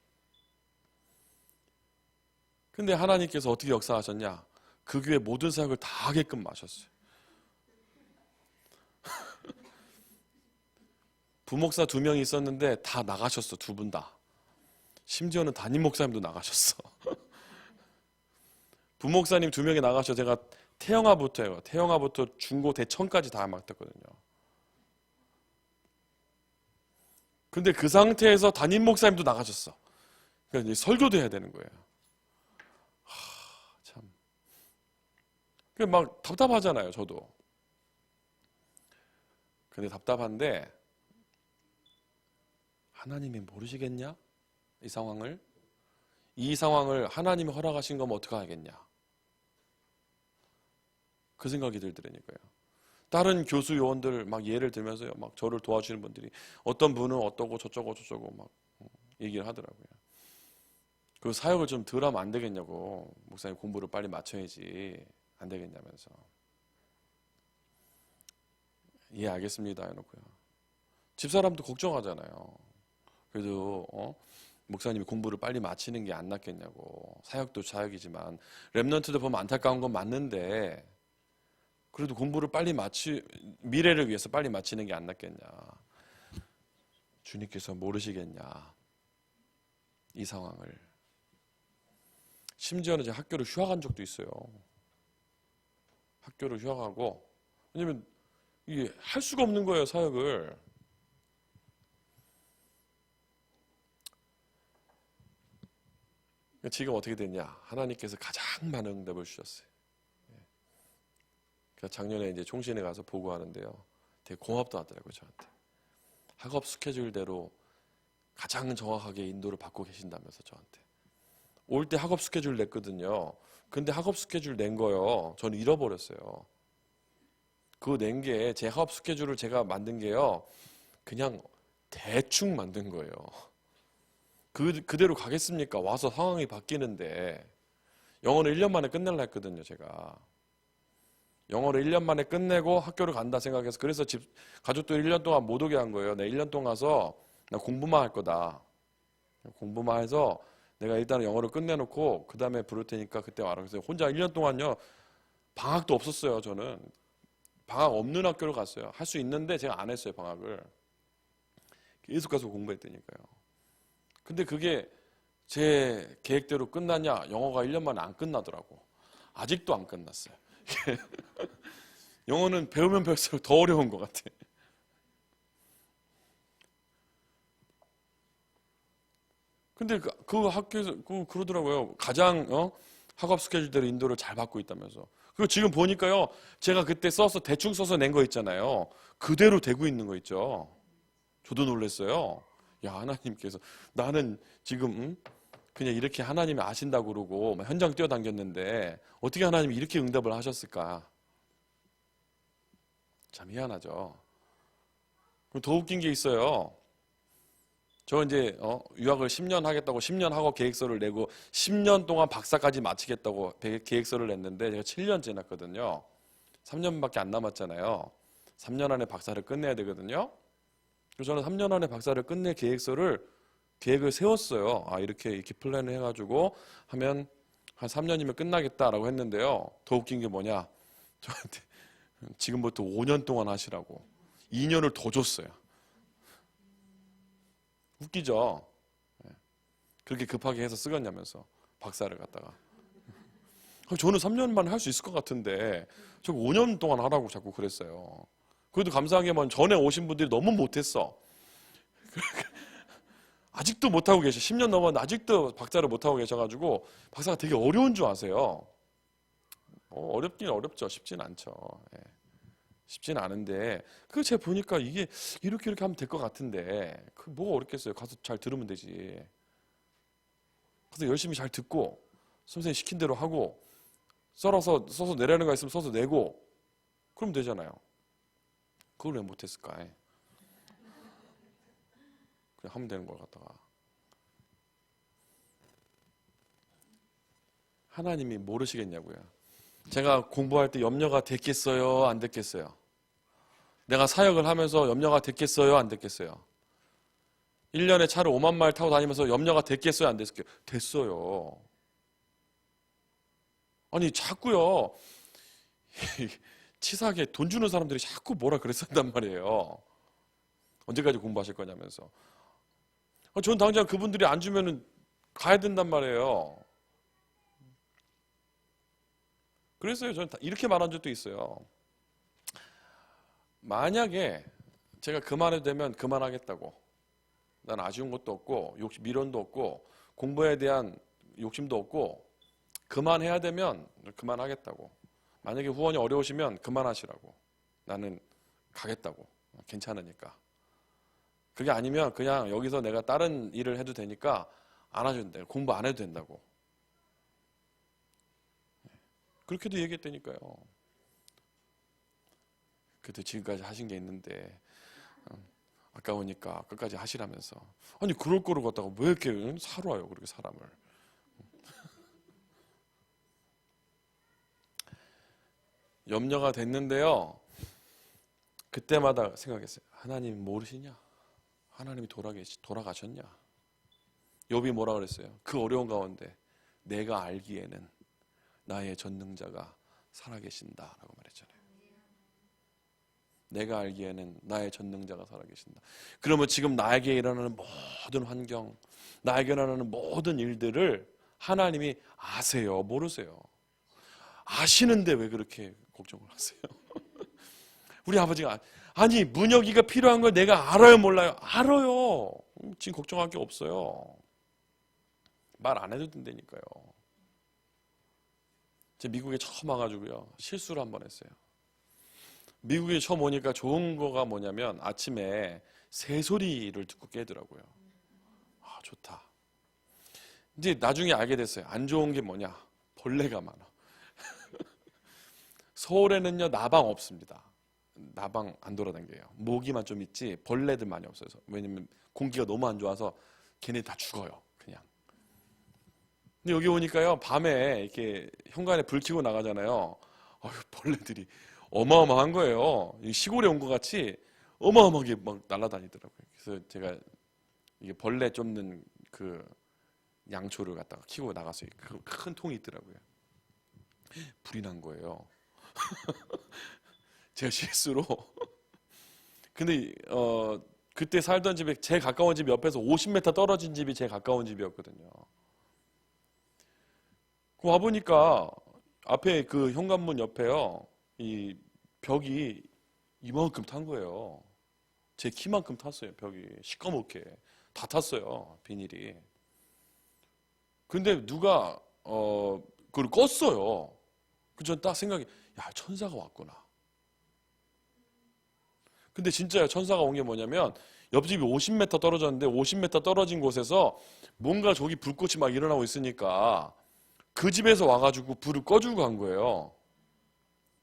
근데 하나님께서 어떻게 역사하셨냐? 그 교회 모든 사역을 다 하게끔 하셨어요. 부목사 2명이 있었는데 다 나가셨어. 2분 다. 심지어는 담임 목사님도 나가셨어. 부목사님 2명이 나가셔. 제가 태영아부터요. 태영아부터 중고 대청까지 다 맡았거든요. 근데 그 상태에서 담임 목사님도 나가셨어. 그러니까 이제 설교도 해야 되는 거예요. 참. 막 답답하잖아요, 저도. 근데 답답한데 하나님이 모르시겠냐? 이 상황을 하나님이 허락하신 거면 어떻게 하겠냐? 그 생각이 들더라니까요. 다른 교수 요원들 막 예를 들면서요, 막 저를 도와주시는 분들이 어떤 분은 어떠고 저쩌고 막 얘기를 하더라고요. 그 사역을 좀 덜 하면 안 되겠냐고, 목사님 공부를 빨리 마쳐야지 안 되겠냐면서. 예, 알겠습니다 해놓고요. 집사람도 걱정하잖아요. 그래도 목사님이 공부를 빨리 마치는 게 안 낫겠냐고. 사역도 사역이지만 렘넌트들 보면 안타까운 건 맞는데 그래도 공부를 빨리 미래를 위해서 빨리 마치는 게 안 낫겠냐. 주님께서 모르시겠냐, 이 상황을. 심지어는 제가 학교를 휴학한 적도 있어요. 학교를 휴학하고, 왜냐면 이게 할 수가 없는 거예요, 사역을. 지금 어떻게 됐냐? 하나님께서 가장 많은 응답을 주셨어요. 그러니까 작년에 이제 총신에 가서 보고하는데요, 되게 고맙다 하더라고요, 저한테. 학업 스케줄대로 가장 정확하게 인도를 받고 계신다면서 저한테. 올 때 학업 스케줄 냈거든요. 근데 학업 스케줄 낸 거요, 저는 잃어버렸어요. 그 낸 게, 제 학업 스케줄을 제가 만든 게요, 그냥 대충 만든 거예요. 그대로 가겠습니까? 와서 상황이 바뀌는데. 영어를 1년 만에 끝내려 했거든요, 제가. 영어를 1년 만에 끝내고 학교를 간다 생각해서, 그래서 가족들 1년 동안 못 오게 한 거예요. 내 1년 동안 가서 나 공부만 할 거다. 공부만 해서 내가 일단 영어를 끝내놓고 그 다음에 부를 테니까 그때 와라. 그래서 혼자 1년 동안요, 방학도 없었어요. 저는 방학 없는 학교를 갔어요. 할 수 있는데 제가 안 했어요, 방학을. 계속 가서 공부했다니까요. 근데 그게 제 계획대로 끝났냐? 영어가 1년 만에 안 끝나더라고. 아직도 안 끝났어요. 영어는 배우면 배울수록 더 어려운 것 같아. 근데 그 학교에서 그러더라고요. 가장 학업 스케줄대로 인도를 잘 받고 있다면서. 그리고 지금 보니까요, 제가 그때 대충 써서 낸 거 있잖아요, 그대로 되고 있는 거 있죠. 저도 놀랐어요. 야, 하나님께서, 나는 지금 그냥 이렇게 하나님이 아신다고 그러고 현장 뛰어다녔는데 어떻게 하나님이 이렇게 응답을 하셨을까? 참 희한하죠. 그리고 더 웃긴 게 있어요. 저 이제 유학을 10년 하겠다고 10년 학업 계획서를 내고 10년 동안 박사까지 마치겠다고 계획서를 냈는데 제가 7년째 냈거든요. 3년밖에 안 남았잖아요. 3년 안에 박사를 끝내야 되거든요. 그래서 저는 3년 안에 박사를 끝낼 계획을 세웠어요. 아, 이렇게 플랜을 해가지고 하면 한 3년이면 끝나겠다라고 했는데요. 더 웃긴 게 뭐냐? 저한테 지금부터 5년 동안 하시라고 2년을 더 줬어요. 웃기죠? 그렇게 급하게 해서 쓰겠냐면서 박사를 갖다가. 저는 3년만 할 수 있을 것 같은데 저 5년 동안 하라고 자꾸 그랬어요. 그래도 감사한 게 전에 오신 분들이 너무 못했어. 아직도 못하고 계셔. 10년 넘었는데 아직도 박사를 못하고 계셔가지고 박사가 되게 어려운 줄 아세요. 어렵긴 어렵죠. 쉽진 않죠. 예. 쉽진 않은데 제가 보니까 이게 이렇게 하면 될 것 같은데 뭐가 어렵겠어요. 가서 잘 들으면 되지. 가서 열심히 잘 듣고 선생님 시킨 대로 하고 써서 내라는 거 있으면 써서 내고 그러면 되잖아요. 그걸 왜 못했을까? 그냥 하면 되는 걸 갖다가. 하나님이 모르시겠냐고요. 제가 공부할 때 염려가 됐겠어요? 안 됐겠어요? 내가 사역을 하면서 염려가 됐겠어요? 안 됐겠어요? 1년에 차를 5만 마일 타고 다니면서 염려가 됐겠어요? 안 됐겠어요? 됐어요. 아니 자꾸요, 치사하게 돈 주는 사람들이 자꾸 뭐라 그랬었단 말이에요. 언제까지 공부하실 거냐면서. 전 당장 그분들이 안 주면은 가야 된단 말이에요. 그랬어요. 저는 이렇게 말한 적도 있어요. 만약에 제가 그만해도 되면 그만하겠다고. 난 아쉬운 것도 없고 미련도 없고 공부에 대한 욕심도 없고 그만해야 되면 그만하겠다고. 만약에 후원이 어려우시면 그만하시라고. 나는 가겠다고. 괜찮으니까. 그게 아니면 그냥 여기서 내가 다른 일을 해도 되니까 안 하셔도 돼요. 공부 안 해도 된다고. 그렇게도 얘기했다니까요. 그래도 지금까지 하신 게 있는데 아까우니까 끝까지 하시라면서. 아니 그럴 거를 갖다가 왜 이렇게 사로와요 그렇게 사람을. 염려가 됐는데요. 그때마다 생각했어요. 하나님 모르시냐? 하나님이 돌아가셨냐? 욥이 뭐라 그랬어요? 그 어려운 가운데 내가 알기에는 나의 전능자가 살아계신다라고 말했잖아요. 내가 알기에는 나의 전능자가 살아계신다. 그러면 지금 나에게 일어나는 모든 환경, 나에게 일어나는 모든 일들을 하나님이 아세요? 모르세요? 아시는데 왜 그렇게 걱정을 하세요? 우리 아버지가 아니 문혁이가 필요한 걸 내가 알아요 몰라요? 알아요. 지금 걱정할 게 없어요. 말 안 해도 된다니까요. 제가 미국에 처음 와가지고요 실수를 한번 했어요. 미국에 처음 오니까 좋은 거가 뭐냐면 아침에 새소리를 듣고 깨더라고요. 아 좋다. 이제 나중에 알게 됐어요. 안 좋은 게 뭐냐? 벌레가 많아. 서울에는요 나방 없습니다. 나방 안 돌아다녀요. 모기만 좀 있지 벌레들 많이 없어요. 왜냐면 공기가 너무 안 좋아서 걔네 다 죽어요. 그냥. 근데 여기 오니까요 밤에 이렇게 현관에 불 켜고 나가잖아요. 벌레들이 어마어마한 거예요. 시골에 온 것 같이 어마어마하게 막 날아다니더라고요. 그래서 제가 이게 벌레 쫓는 그 양초를 갖다가 켜고 나갔어요. 그 큰 통이 있더라고요. 불이 난 거예요. 제가 실수로. 근데 그때 살던 집에 제일 가까운 집 옆에서 50m 떨어진 집이 제일 가까운 집이었거든요. 그 와보니까 앞에 그 현관문 옆에요 이 벽이 이만큼 탄 거예요. 제 키만큼 탔어요. 벽이 시꺼멓게 다 탔어요. 비닐이. 근데 누가 그걸 껐어요. 그전 딱 생각이 야 천사가 왔구나. 근데 진짜요. 천사가 온 게 뭐냐면 옆집이 50m 떨어졌는데 50m 떨어진 곳에서 뭔가 저기 불꽃이 막 일어나고 있으니까 그 집에서 와가지고 불을 꺼주고 간 거예요.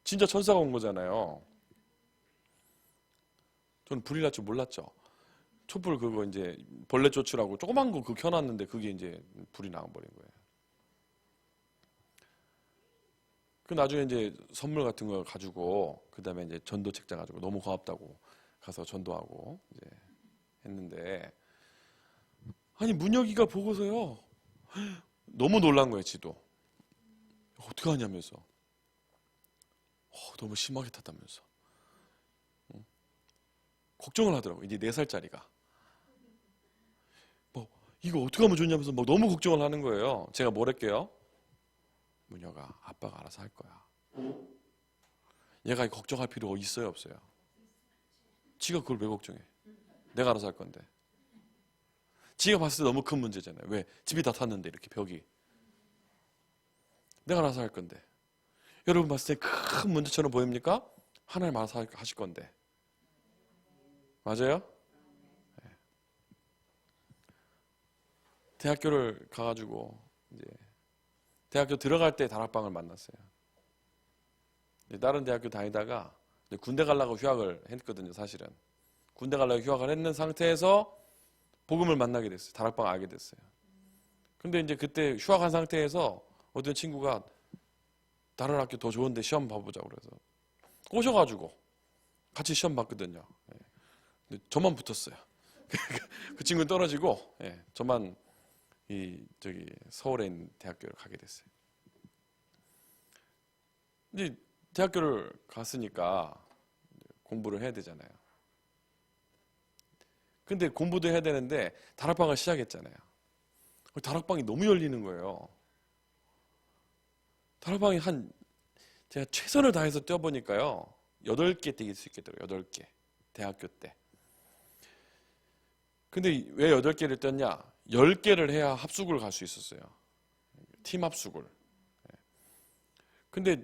진짜 천사가 온 거잖아요. 저는 불이 날 줄 몰랐죠. 촛불 그거 이제 벌레 쫓으라고 조그만 거 그거 켜놨는데 그게 이제 불이 나와버린 거예요. 그 나중에 이제 선물 같은 걸 가지고 그 다음에 이제 전도 책자 가지고 너무 고맙다고 가서 전도하고 이제 했는데 아니 문혁이가 보고서요 너무 놀란 거예요. 지도 어떻게 하냐면서 너무 심하게 탔다면서 걱정을 하더라고요. 이제 4살짜리가 뭐 이거 어떻게 하면 좋냐면서 뭐 너무 걱정을 하는 거예요. 제가 뭐랄게요. 문혁아 아빠가 알아서 할 거야. 얘가 걱정할 필요 있어요 없어요? 지가 그걸 왜 걱정해? 내가 알아서 할 건데. 지가 봤을 때 너무 큰 문제잖아요. 왜? 집이 다 탔는데 이렇게 벽이. 내가 알아서 할 건데. 여러분 봤을 때 큰 문제처럼 보입니까? 하나님 알아서 하실 건데. 맞아요? 네. 대학교를 가가지고 이제 대학교 들어갈 때 다락방을 만났어요. 다른 대학교 다니다가 군대 가려고 휴학을 했거든요. 사실은 군대 가려고 휴학을 했는 상태에서 복음을 만나게 됐어요. 다락방 알게 됐어요. 근데 이제 그때 휴학한 상태에서 어떤 친구가 다른 학교 더 좋은데 시험 봐보자고 그래서 꼬셔가지고 같이 시험 봤거든요. 근데 저만 붙었어요. 그 친구는 떨어지고 저만 저기 서울에 있는 대학교를 가게 됐어요. 이제 대학교를 갔으니까 공부를 해야 되잖아요. 근데 공부도 해야 되는데 다락방을 시작했잖아요. 다락방이 너무 열리는 거예요. 다락방이 제가 최선을 다해서 뛰어보니까요 8개 뛸 수 있겠더라고요. 8개 대학교 때. 근데 왜 8개를 뛰었냐? 10개를 해야 합숙을 갈 수 있었어요. 팀 합숙을. 근데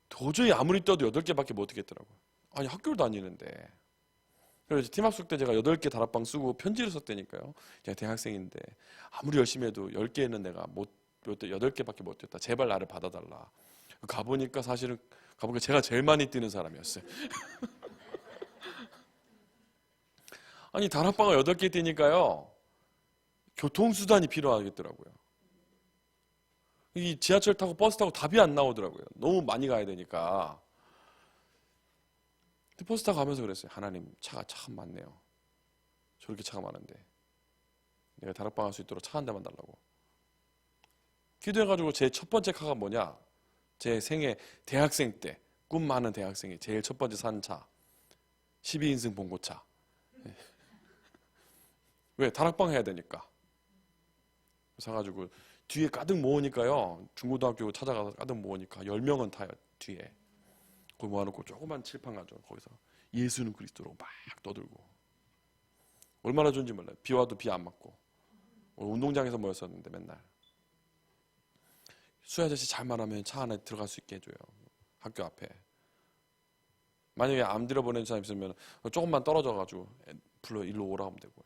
도저히 아무리 뛰어도 8개밖에 못 뛰겠더라고요. 아니 학교를 다니는데. 그래서 팀 합숙 때 제가 8개 다락방 쓰고 편지를 썼다니까요. 제가 대학생인데 아무리 열심히 해도 10개는 내가 8개밖에 못 뛰었다. 제발 나를 받아달라. 가보니까 사실은 가보니까 제가 제일 많이 뛰는 사람이었어요. 아니 다락방을 8개 뛰니까요. 교통수단이 필요하겠더라고요. 이 지하철 타고 버스 타고 답이 안 나오더라고요. 너무 많이 가야 되니까. 근데 버스 타고 가면서 그랬어요. 하나님 차가 참 많네요. 저렇게 차가 많은데 내가 다락방 할 수 있도록 차 한 대만 달라고. 기도해가지고 제 첫 번째 카가 뭐냐? 제 생애 대학생 때 꿈 많은 대학생이 제일 첫 번째 산 차 12인승 봉고차. 왜? 다락방 해야 되니까. 사가지고 뒤에 가득 모으니까요. 중고등학교 찾아가서 가득 모으니까 10명은 타요. 뒤에. 거기 모아놓고 조그만 칠판 가죠. 거기서 예수는 그리스도로 막 떠들고. 얼마나 좋은지 몰라요. 비 와도 비 안 맞고. 운동장에서 모였었는데 맨날. 수혜 아저씨 잘만 하면 차 안에 들어갈 수 있게 해줘요. 학교 앞에. 만약에 안 들여보내는 사람 있으면 조금만 떨어져가지고 불러 일로 오라 하면 되고요.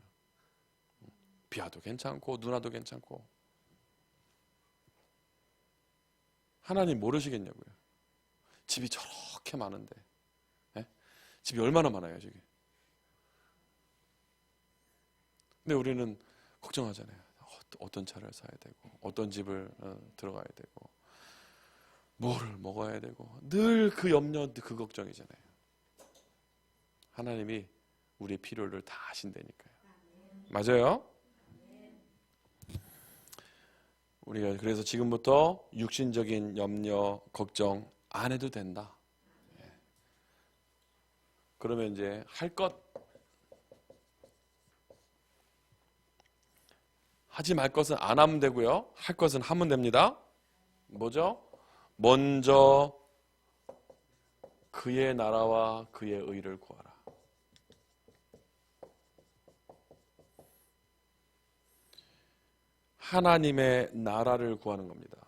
비 와도 괜찮고 눈 와도 괜찮고. 하나님 모르시겠냐고요. 집이 저렇게 많은데. 예? 집이 얼마나 많아요 저기. 근데 우리는 걱정하잖아요. 어떤 차를 사야 되고 어떤 집을 들어가야 되고 뭐를 먹어야 되고 늘 그 염려, 그 걱정이잖아요. 하나님이 우리의 필요를 다 아신다니까요. 맞아요? 우리가 그래서 지금부터 육신적인 염려, 걱정 안 해도 된다. 그러면 이제 할 것 하지 말 것은 안 하면 되고요. 할 것은 하면 됩니다. 뭐죠? 먼저 그의 나라와 그의 의를 구하라. 하나님의 나라를 구하는 겁니다.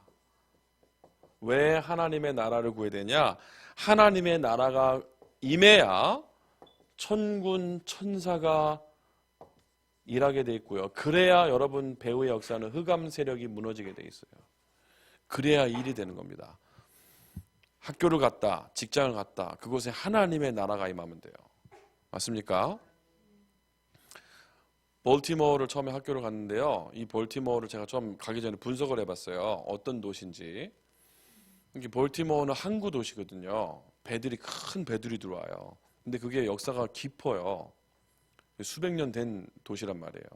왜 하나님의 나라를 구해야 되냐? 하나님의 나라가 임해야 천군 천사가 일하게 돼 있고요. 그래야 여러분 배후의 역사는 흑암 세력이 무너지게 돼 있어요. 그래야 일이 되는 겁니다. 학교를 갔다, 직장을 갔다, 그곳에 하나님의 나라가 임하면 돼요. 맞습니까? 볼티모어를 처음에 학교를 갔는데요. 이 볼티모어를 제가 처음 가기 전에 분석을 해봤어요. 어떤 도시인지. 이게 볼티모어는 항구 도시거든요. 배들이 큰 배들이 들어와요. 근데 그게 역사가 깊어요. 수백 년 된 도시란 말이에요.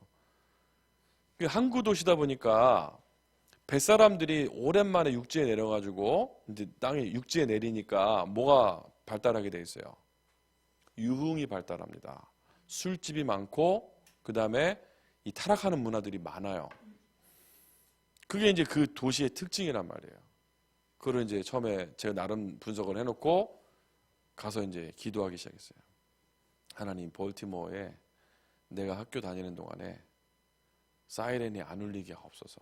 항구 도시다 보니까 뱃사람들이 오랜만에 육지에 내려가지고 이제 땅에 육지에 내리니까 뭐가 발달하게 돼 있어요. 유흥이 발달합니다. 술집이 많고 그 다음에 이 타락하는 문화들이 많아요. 그게 이제 그 도시의 특징이란 말이에요. 그걸 이제 처음에 제가 나름 분석을 해놓고 가서 이제 기도하기 시작했어요. 하나님, 볼티모어에 내가 학교 다니는 동안에 사이렌이 안 울리게 하옵소서.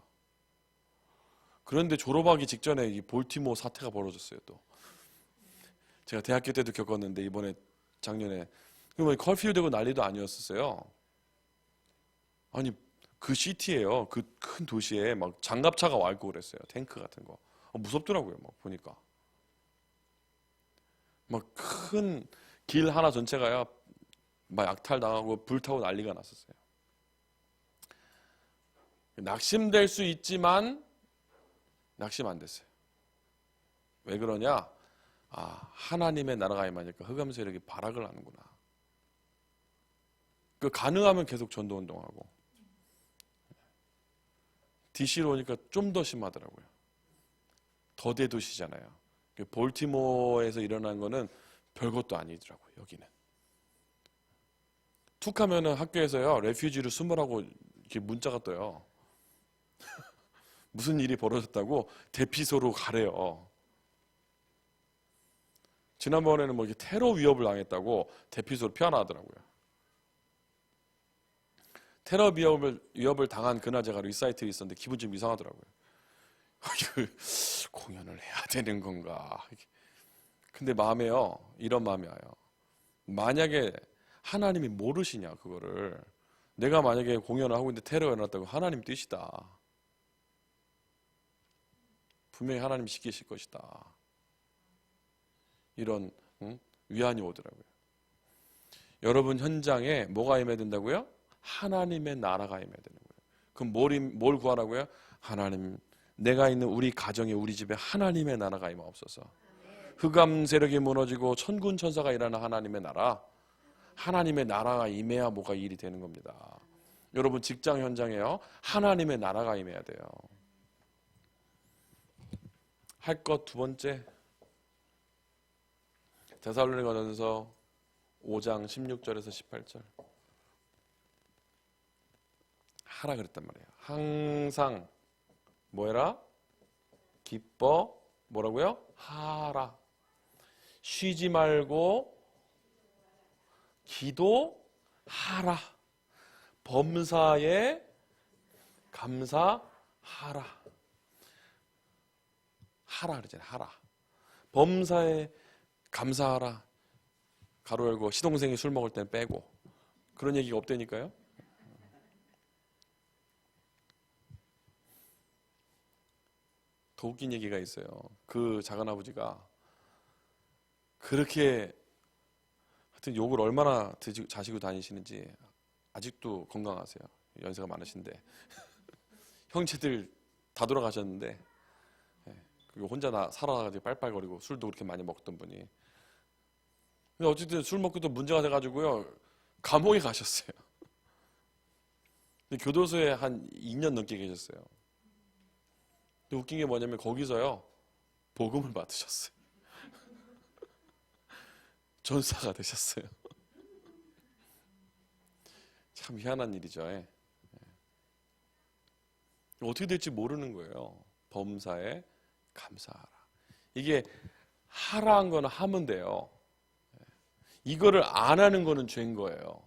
그런데 졸업하기 직전에 이 볼티모어 사태가 벌어졌어요. 또 제가 대학교 때도 겪었는데 이번에 작년에 그러면 커피우 되고 난리도 아니었었어요. 아니 그 시티예요. 그 큰 도시에 막 장갑차가 와 있고 그랬어요. 탱크 같은 거. 무섭더라고요. 막 보니까 막 큰 길 하나 전체가요. 막 약탈당하고 불타고 난리가 났었어요. 낙심될 수 있지만 낙심 안 됐어요. 왜 그러냐? 하나님의 나라가 임하니까 흑암 세력이 발악을 하는구나. 가능하면 계속 전도운동하고. DC로 오니까 좀 더 심하더라고요. 더 대도시잖아요. 볼티모어에서 일어난 거는 별것도 아니더라고요. 여기는. 툭 하면은 학교에서요. 레퓨지를 숨으라고 이렇게 문자가 떠요. 무슨 일이 벌어졌다고 대피소로 가래요. 지난번에는 뭐 이렇게 테러 위협을 당했다고 대피소로 피어나더라고요. 테러 위협을 당한 그날 제가 리사이틀이 있었는데 기분 좀 이상하더라고요. 공연을 해야 되는 건가? 근데 마음에요. 이런 마음이 와요. 만약에 하나님이 모르시냐 그거를. 내가 만약에 공연을 하고 있는데 테러가 일어났다고 하나님 뜻이다. 분명히 하나님이 시키실 것이다. 이런 위안이 오더라고요. 여러분 현장에 뭐가 임해야 된다고요? 하나님의 나라가 임해야 되는 거예요. 그럼 뭘 구하라고요? 하나님, 내가 있는 우리 가정에 우리 집에 하나님의 나라가 임하옵소서. 흑암 세력이 무너지고 천군 천사가 일하는 하나님의 나라, 하나님의 나라가 임해야 뭐가 일이 되는 겁니다. 여러분 직장 현장에요, 하나님의 나라가 임해야 돼요. 할 것 두 번째, 데살로니가전서 5장 16절에서 18절 하라 그랬단 말이에요. 항상 뭐해라? 기뻐 뭐라고요? 하라. 쉬지 말고 기도하라. 범사에 감사하라. 하라 그러잖아요. 하라. 범사에 감사하라. 가로 열고 시동생이 술 먹을 땐 빼고. 그런 얘기가 없다니까요. 더 웃긴 얘기가 있어요. 그 작은아버지가 그렇게 하여튼 욕을 얼마나 자시고 다니시는지 아직도 건강하세요. 연세가 많으신데 형제들 다 돌아가셨는데 그리고 혼자 살아가지고 빨빨거리고 술도 그렇게 많이 먹던 분이, 근데 어쨌든 술 먹고도 문제가 돼가지고요 감옥에 가셨어요. 근데 교도소에 한 2년 넘게 계셨어요. 근데 웃긴 게 뭐냐면 거기서요 복음을 받으셨어요. 전사가 되셨어요. 참 희한한 일이죠. 어떻게 될지 모르는 거예요. 범사에 감사하라. 이게 하라는 거는 하면 돼요. 이거를 안 하는 거는 죄인 거예요.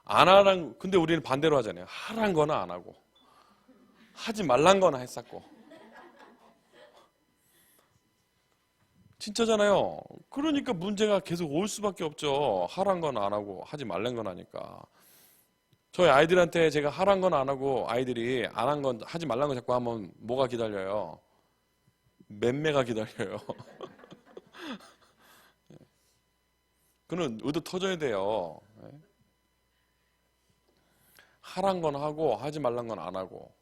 안 하란, 근데 우리는 반대로 하잖아요. 하란 거는 안 하고 하지 말란 거는 했었고. 진짜잖아요. 그러니까 문제가 계속 올 수밖에 없죠. 하란 건 안 하고 하지 말란 건 하니까. 저희 아이들한테 제가 하란 건 안 하고 아이들이 안 한 건 하지 말란 거 자꾸 하면 뭐가 기다려요? 맴매가 기다려요. 그는 의도 터져야 돼요. 하란 건 하고 하지 말란 건 안 하고.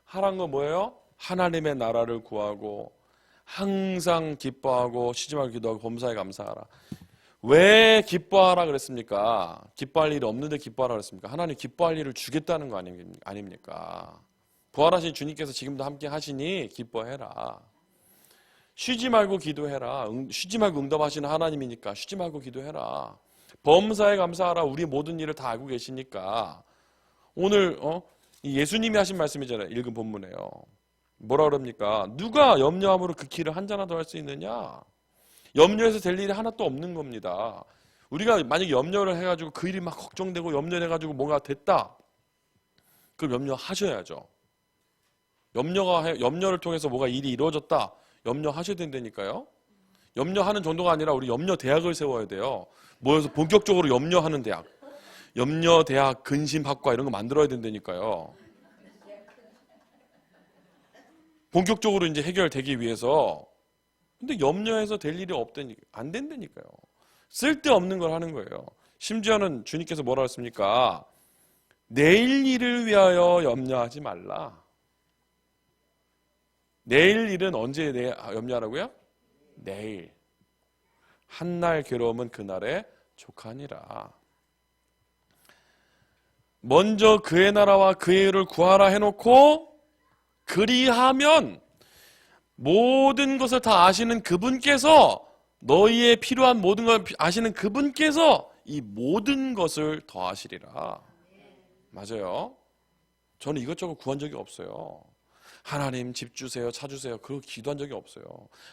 하란 건 뭐예요? 하나님의 나라를 구하고 항상 기뻐하고 쉬지 말고 기도하고 범사에 감사하라. 왜 기뻐하라 그랬습니까? 기뻐할 일이 없는데 기뻐하라 그랬습니까? 하나님 기뻐할 일을 주겠다는 거 아닙니까? 부활하신 주님께서 지금도 함께 하시니 기뻐해라. 쉬지 말고 기도해라. 쉬지 말고 응답하시는 하나님이니까 쉬지 말고 기도해라. 범사에 감사하라. 우리 모든 일을 다 알고 계시니까. 오늘 예수님이 하신 말씀이잖아요. 읽은 본문에요. 뭐라 그럽니까? 누가 염려함으로 그 길을 한잔하도 할 수 있느냐? 염려해서 될 일이 하나도 없는 겁니다. 우리가 만약에 염려를 해가지고 그 일이 막 걱정되고 염려해가지고 뭐가 됐다. 그럼 염려하셔야죠. 염려를 통해서 뭐가 일이 이루어졌다. 염려하셔야 된다니까요. 염려하는 정도가 아니라 우리 염려 대학을 세워야 돼요. 모여서 본격적으로 염려하는 대학. 염려 대학, 근심학과 이런 거 만들어야 된다니까요. 본격적으로 이제 해결되기 위해서. 근데 염려해서 될 일이 안 된다니까요. 쓸데없는 걸 하는 거예요. 심지어는 주님께서 뭐라 했습니까? 내일 일을 위하여 염려하지 말라. 내일 일은 언제 염려하라고요? 내일. 한날 괴로움은 그날에 족하니라. 먼저 그의 나라와 그의 의를 구하라 해놓고 그리하면 모든 것을 다 아시는 그분께서, 너희의 필요한 모든 걸 아시는 그분께서 이 모든 것을 더하시리라. 맞아요. 저는 이것저것 구한 적이 없어요. 하나님 집 주세요, 차 주세요. 그거 기도한 적이 없어요.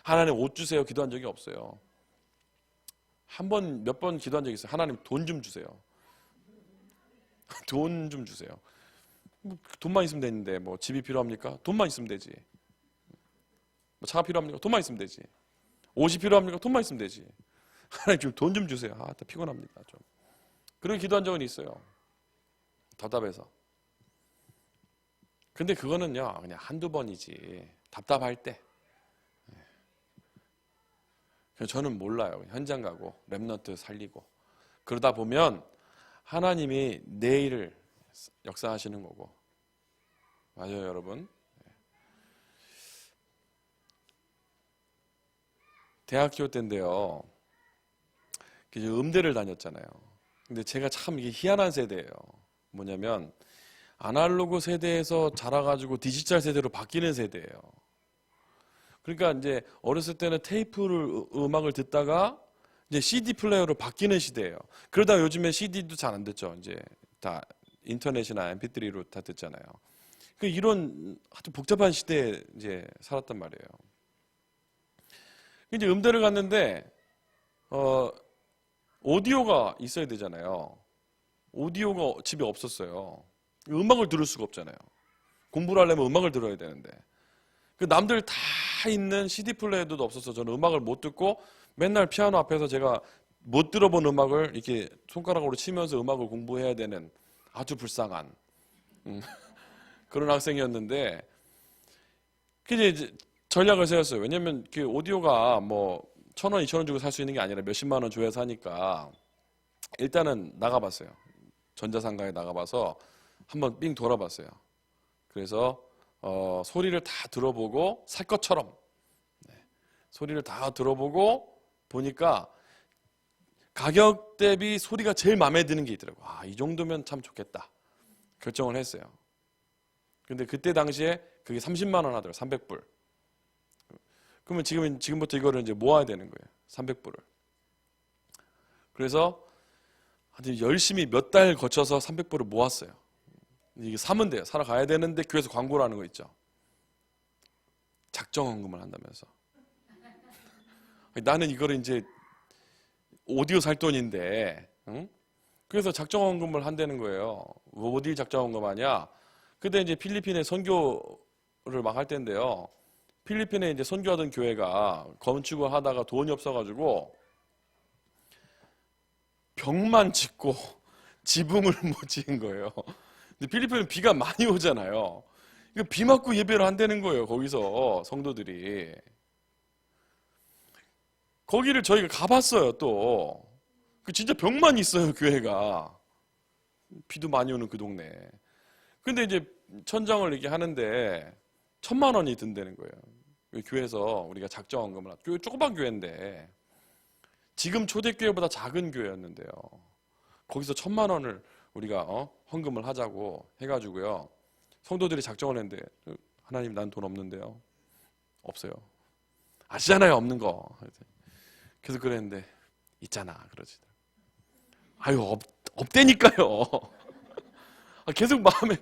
하나님 옷 주세요, 기도한 적이 없어요. 몇 번 기도한 적이 있어요. 하나님 돈 좀 주세요. 돈 좀 주세요. 돈만 있으면 되는데 뭐 집이 필요합니까? 돈만 있으면 되지. 뭐 차가 필요합니까? 돈만 있으면 되지. 옷이 필요합니까? 돈만 있으면 되지. 하나님 좀 돈 좀 주세요. 다 피곤합니다. 좀. 그렇게 기도한 적은 있어요. 답답해서. 근데 그거는요 그냥 한두 번이지. 답답할 때. 저는 몰라요. 현장 가고 렘넌트 살리고 그러다 보면 하나님이 내일을 역사하시는 거고. 맞아요, 여러분. 대학교 때인데요. 음대를 다녔잖아요. 근데 제가 참 이게 희한한 세대예요. 뭐냐면 아날로그 세대에서 자라가지고 디지털 세대로 바뀌는 세대예요. 그러니까 이제 어렸을 때는 테이프를 음악을 듣다가 이제 CD 플레이어로 바뀌는 시대예요. 그러다 요즘에 CD도 잘 안 듣죠. 이제 다 인터넷이나 MP3로 다 듣잖아요. 이런 아주 복잡한 시대에 이제 살았단 말이에요. 이제 음대를 갔는데 오디오가 있어야 되잖아요. 오디오가 집에 없었어요. 음악을 들을 수가 없잖아요. 공부를 하려면 음악을 들어야 되는데 남들 다 있는 CD 플레이어도 없어서 저는 음악을 못 듣고 맨날 피아노 앞에서 제가 못 들어본 음악을 이렇게 손가락으로 치면서 음악을 공부해야 되는 아주 불쌍한 그런 학생이었는데 이제 전략을 세웠어요. 왜냐면 그 오디오가 뭐 1,000원, 2,000원 주고 살 수 있는 게 아니라 몇십만 원 줘야 사니까 일단은 나가봤어요. 전자상가에 나가봐서 한번 삥 돌아봤어요. 그래서 소리를 다 들어보고 살 것처럼 소리를 다 들어보고 보니까 가격 대비 소리가 제일 마음에 드는 게 있더라고요. 이 정도면 참 좋겠다. 결정을 했어요. 근데 그때 당시에 그게 30만 원 하더라고요. 300불. 그러면 지금부터 이거를 이제 모아야 되는 거예요. 300불을. 그래서 아주 열심히 몇 달 거쳐서 300불을 모았어요. 이게 사면 돼요. 사러 가야 되는데 교회에서 광고를 하는 거 있죠. 작정헌금을 한다면서. 나는 이거를 이제 오디오 살 돈인데, 응? 그래서 작정헌금을 한다는 거예요. 어디 작정헌금 하냐? 그때 이제 필리핀에 선교를 막 할 때인데요. 필리핀에 이제 선교하던 교회가 건축을 하다가 돈이 없어가지고 벽만 짓고 지붕을 못 지은 거예요. 근데 필리핀은 비가 많이 오잖아요. 이거 비 맞고 예배를 한다는 거예요. 거기서 성도들이. 거기를 저희가 가봤어요. 또 진짜 벽만 있어요. 교회가. 비도 많이 오는 그 동네. 근데 이제 천장을 이렇게 하는데 1,000만 원이 든다는 거예요. 교회에서 우리가 작정헌금을 조그만 교회인데 지금 초대교회보다 작은 교회였는데요. 거기서 1,000만 원을 우리가 헌금을 하자고 해가지고요. 성도들이 작정을 했는데 하나님 난 돈 없는데요. 없어요. 아시잖아요. 없는 거. 그래서 그랬는데 있잖아 그러지. 아유 없대니까요. 계속 마음에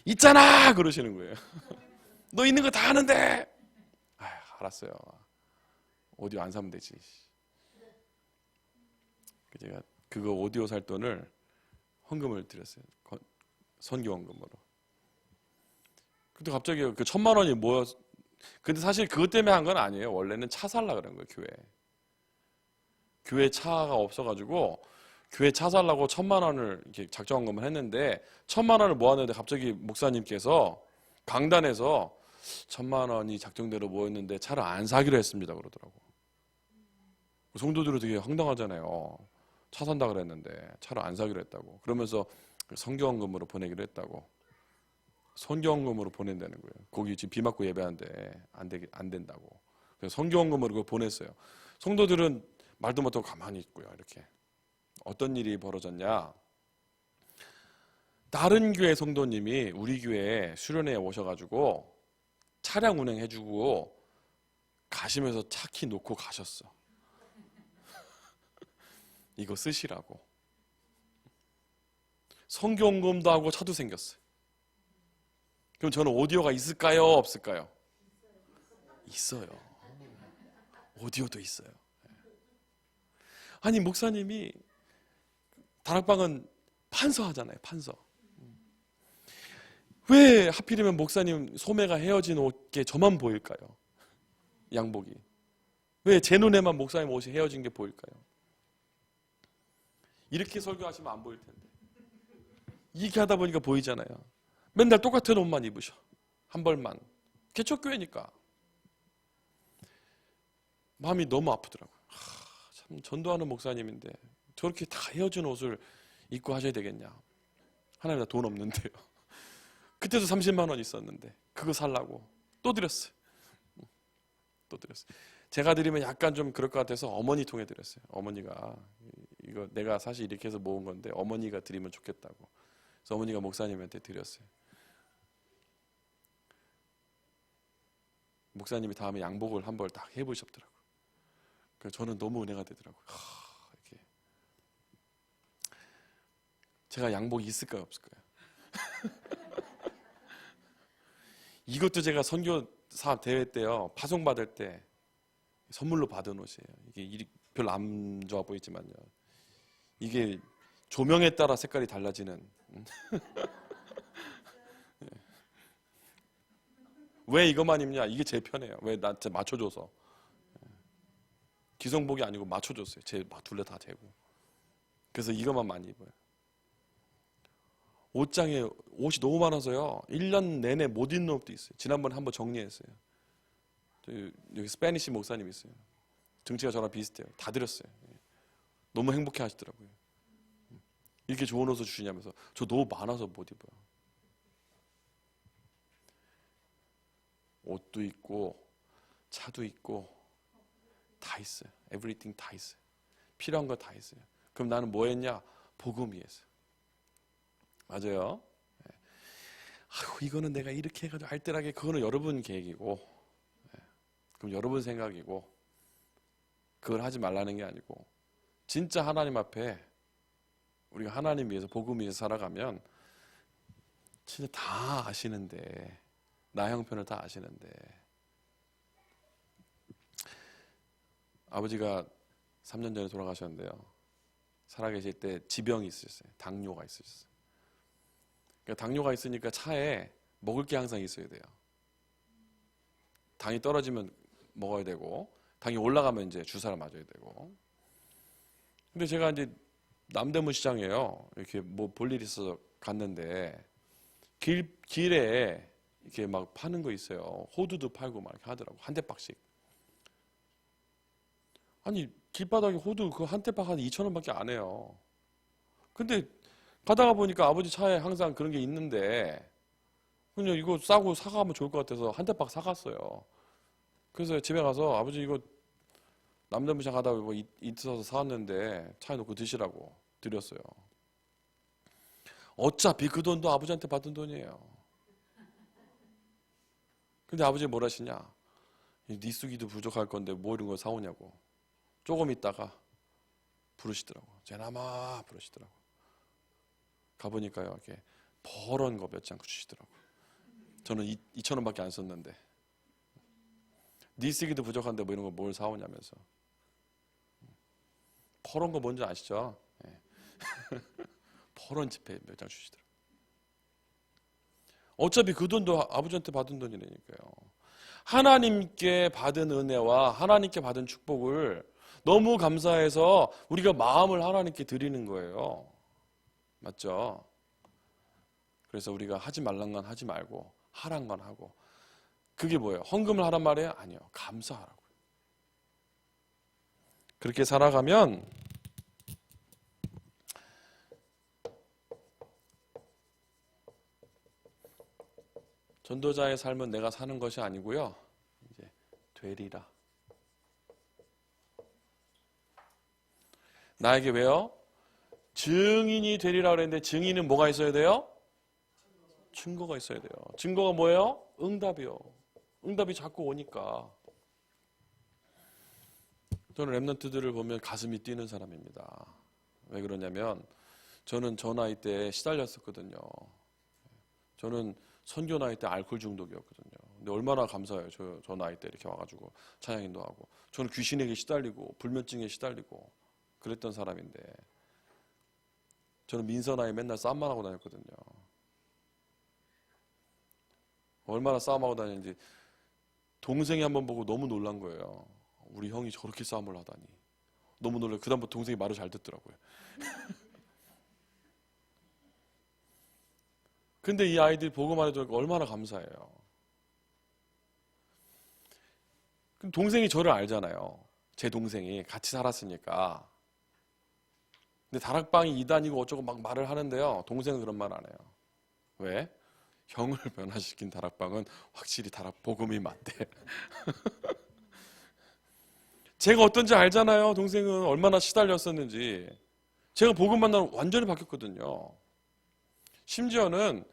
있잖아 그러시는 거예요. 너 있는 거 다 아는데. 알았어요. 오디오 안 사면 되지. 제가 그거 오디오 살 돈을 헌금을 드렸어요. 선교 헌금으로. 근데 갑자기 그 1,000만 원이 뭐야? 근데 사실 그것 때문에 한 건 아니에요. 원래는 차 살라 그런 거예요. 교회 차가 없어가지고 교회 차 살라고 1,000만 원을 이렇게 작정헌금을 했는데 1,000만 원을 모았는데 갑자기 목사님께서 강단에서 1,000만 원이 작정대로 모였는데 차를 안 사기로 했습니다 그러더라고. 성도들은 되게 황당하잖아요. 차 산다 그랬는데 차를 안 사기로 했다고. 그러면서 선교헌금으로 보내기로 했다고. 선교헌금으로 보낸다는 거예요. 거기 지금 비 맞고 예배하는데 안 된다고. 그래서 선교헌금으로 그걸 보냈어요. 성도들은 말도 못하고 가만히 있고요. 이렇게. 어떤 일이 벌어졌냐? 다른 교회 성도님이 우리 교회에 수련회에 오셔가지고 차량 운행해주고 가시면서 차 키 놓고 가셨어. 이거 쓰시라고. 선교헌금도 하고 차도 생겼어요. 그럼 저는 오디오가 있을까요? 없을까요? 있어요. 오디오도 있어요. 아니 목사님이 다락방은 판서하잖아요. 판서. 왜 하필이면 목사님 소매가 헤어진 옷게 저만 보일까요? 양복이. 왜 제 눈에만 목사님 옷이 헤어진 게 보일까요? 이렇게 설교하시면 안 보일 텐데. 이렇게 하다 보니까 보이잖아요. 맨날 똑같은 옷만 입으셔. 한 벌만. 개척교회니까. 마음이 너무 아프더라고요. 참 전도하는 목사님인데 저렇게 다 헤어진 옷을 입고 하셔야 되겠냐. 하나님 나 돈 없는데요. 그때도 30만 원 있었는데 그거 살라고 또 드렸어요. 또 드렸어요. 제가 드리면 약간 좀 그럴 것 같아서 어머니 통해 드렸어요. 어머니가 이거 내가 사실 이렇게 해서 모은 건데 어머니가 드리면 좋겠다고. 그래서 어머니가 목사님한테 드렸어요. 목사님이 다음에 양복을 한 벌 딱 해보셨더라고요. 그래서 저는 너무 은혜가 되더라고요. 이렇게 제가 양복이 있을까요, 없을까요? 이것도 제가 선교사 대회 때요, 파송 받을 때 선물로 받은 옷이에요. 이게 별로 안 좋아 보이지만요. 이게 조명에 따라 색깔이 달라지는. 왜 이것만 입냐? 이게 제일 편해요. 왜 나한테 맞춰줘서. 기성복이 아니고 맞춰줬어요. 제 둘레 다 재고. 그래서 이것만 많이 입어요. 옷장에 옷이 너무 많아서요. 1년 내내 못 입는 옷도 있어요. 지난번에 한번 정리했어요. 여기 스페니시 목사님 있어요. 등치가 저랑 비슷해요. 다 드렸어요. 너무 행복해 하시더라고요. 이렇게 좋은 옷을 주시냐면서. 저 너무 많아서 못 입어요. 옷도 있고 차도 있고 다 있어요. 에브리띵 다 있어요. 필요한 거 다 있어요. 그럼 나는 뭐 했냐? 복음 위해서. 맞아요. 아이고, 이거는 내가 이렇게 해가지고 알뜰하게, 그거는 여러분 계획이고, 그럼 여러분 생각이고, 그걸 하지 말라는 게 아니고, 진짜 하나님 앞에 우리가 하나님 위해서 복음 위해서 살아가면 진짜 다 아시는데, 나 형편을 다 아시는데, 아버지가 3년 전에 돌아가셨는데요. 살아계실 때 지병이 있으셨어요. 당뇨가 있으셨어요. 그러니까 당뇨가 있으니까 차에 먹을 게 항상 있어야 돼요. 당이 떨어지면 먹어야 되고, 당이 올라가면 이제 주사를 맞아야 되고. 근데 제가 이제 남대문 시장에요. 이렇게 뭐 볼 일 있어서 갔는데, 길에 이렇게 막 파는 거 있어요. 호두도 팔고 막 이렇게 하더라고. 한 대박씩. 아니, 길바닥에 호두 그 한 대박 한 2,000원밖에 안 해요. 근데 가다가 보니까 아버지 차에 항상 그런 게 있는데, 그냥 이거 싸고 사가면 좋을 것 같아서 한 대박 사갔어요. 그래서 집에 가서 아버지 이거 남대문시장 가다가 뭐 있어서 사왔는데 차에 놓고 드시라고 드렸어요. 어차피 그 돈도 아버지한테 받은 돈이에요. 근데 아버지 뭘 하시냐? 네 쓰기도 부족할 건데 뭐 이런 거 사오냐고. 조금 있다가 부르시더라고. 제나마 부르시더라고. 가보니까요, 이렇게 버런 거 몇 장 주시더라고. 저는 2,000원밖에 안 썼는데. 네 쓰기도 부족한데 뭐 이런 거 뭘 사오냐면서. 퍼런 거 뭔지 아시죠? 네. 퍼런 지폐 몇 장 주시더라고. 어차피 그 돈도 아버지한테 받은 돈이라니까요. 하나님께 받은 은혜와 하나님께 받은 축복을 너무 감사해서 우리가 마음을 하나님께 드리는 거예요. 맞죠? 그래서 우리가 하지 말란 건 하지 말고 하란 건 하고. 그게 뭐예요? 헌금을 하란 말이에요? 아니요. 감사하라고요. 그렇게 살아가면 전도자의 삶은 내가 사는 것이 아니고요. 이제 되리라. 나에게 왜요? 증인이 되리라 그랬는데 증인은 뭐가 있어야 돼요? 증거가 있어야 돼요. 증거가 뭐예요? 응답이요. 응답이 자꾸 오니까. 저는 랩런트들을 보면 가슴이 뛰는 사람입니다. 왜 그러냐면 저는 저 나이 때 시달렸었거든요. 저는 선교 나이 때 알코올 중독이었거든요. 근데 얼마나 감사해요. 저 나이 때 이렇게 와가지고 찬양인도 하고. 저는 귀신에게 시달리고 불면증에 시달리고 그랬던 사람인데 저는 민서나에 맨날 싸움만 하고 다녔거든요. 얼마나 싸움하고 다녔는지 동생이 한번 보고 너무 놀란 거예요. 우리 형이 저렇게 싸움을 하다니. 너무 놀라요. 그다음부터 동생이 말을 잘 듣더라고요. 근데 이 아이들이 보고만 해도 얼마나 감사해요. 동생이 저를 알잖아요. 제 동생이 같이 살았으니까. 근데 다락방이 이단이고 어쩌고 막 말을 하는데요. 동생은 그런 말 안 해요. 왜? 형을 변화시킨 다락방은 확실히 복음이 맞대. 제가 어떤지 알잖아요. 동생은 얼마나 시달렸었는지. 제가 복음 만나면 완전히 바뀌었거든요. 심지어는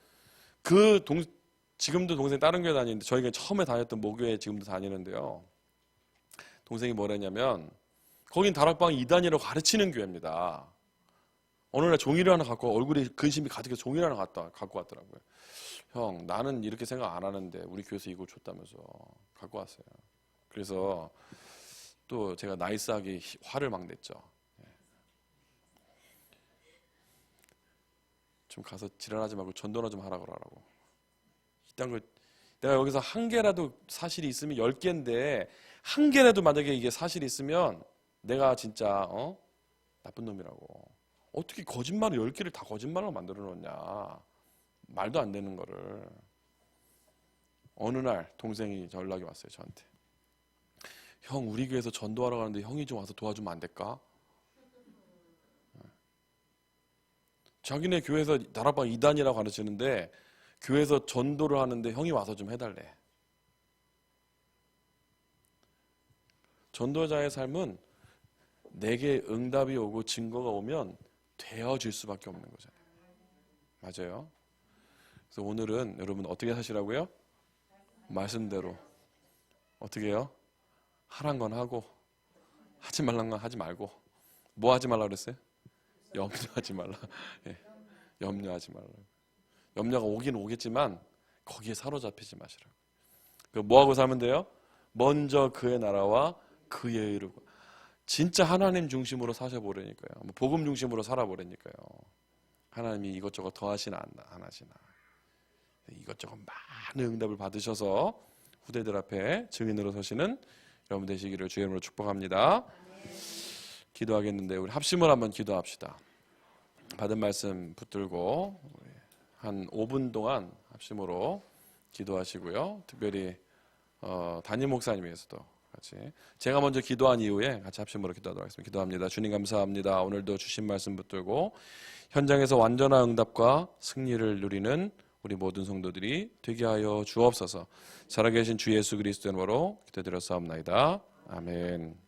지금도 동생 다른 교회 다니는데 저희가 처음에 다녔던 모교회 지금도 다니는데요. 동생이 뭐랬냐면 거긴 다락방이 이단이라고 가르치는 교회입니다. 어느 날 종이를 하나 갖고 얼굴에 근심이 가득해서 종이를 하나 갖고 왔더라고요. 형, 나는 이렇게 생각 안 하는데 우리 교회에서 이걸 줬다면서 갖고 왔어요. 그래서 또 제가 나이스하게 화를 막 냈죠. 좀 가서 지랄하지 말고 전도나 좀 하라 그러라고. 이딴 걸 내가 여기서 한 개라도 사실이 있으면 10개인데 한 개라도 만약에 이게 사실이 있으면 내가 진짜 나쁜 놈이라고. 어떻게 거짓말을 10개를 다 거짓말로 만들어 놓냐. 말도 안 되는 거를. 어느 날 동생이 연락이 왔어요, 저한테. 형, 우리 교회에서 전도하러 가는데 형이 좀 와서 도와주면 안 될까? 자기네 교회에서 다락방 2단이라고 가르치는데 교회에서 전도를 하는데 형이 와서 좀 해달래. 전도자의 삶은 내게 응답이 오고 증거가 오면 되어질 수밖에 없는 거잖아요. 맞아요. 그래서 오늘은 여러분 어떻게 사시라고요? 말씀대로. 어떻게 해요? 하란 건 하고 하지 말란 건 하지 말고. 뭐 하지 말라 그랬어요? 염려하지 말라. 예, 염려하지 말라. 염려가 오긴 오겠지만 거기에 사로잡히지 마시라고. 뭐 하고 살면 돼요? 먼저 그의 나라와 그의 의를. 진짜 하나님 중심으로 사셔보려니까요. 복음 중심으로 살아보려니까요. 하나님이 이것저것 더하시나 안 하시나. 이것저것 많은 응답을 받으셔서 후대들 앞에 증인으로 서시는 여러분 되시기를 주의 이름으로 축복합니다. 기도하겠는데 우리 합심을 한번 기도합시다. 받은 말씀 붙들고 한 5분 동안 합심으로 기도하시고요. 특별히 담임 목사님에서도 같이 제가 먼저 기도한 이후에 같이 합심으로 기도하도록 하겠습니다. 기도합니다. 주님 감사합니다. 오늘도 주신 말씀 붙들고 현장에서 완전한 응답과 승리를 누리는 우리 모든 성도들이 되게 하여 주옵소서. 살아계신 주 예수 그리스도의 이름으로 기도드렸사옵나이다. 아멘.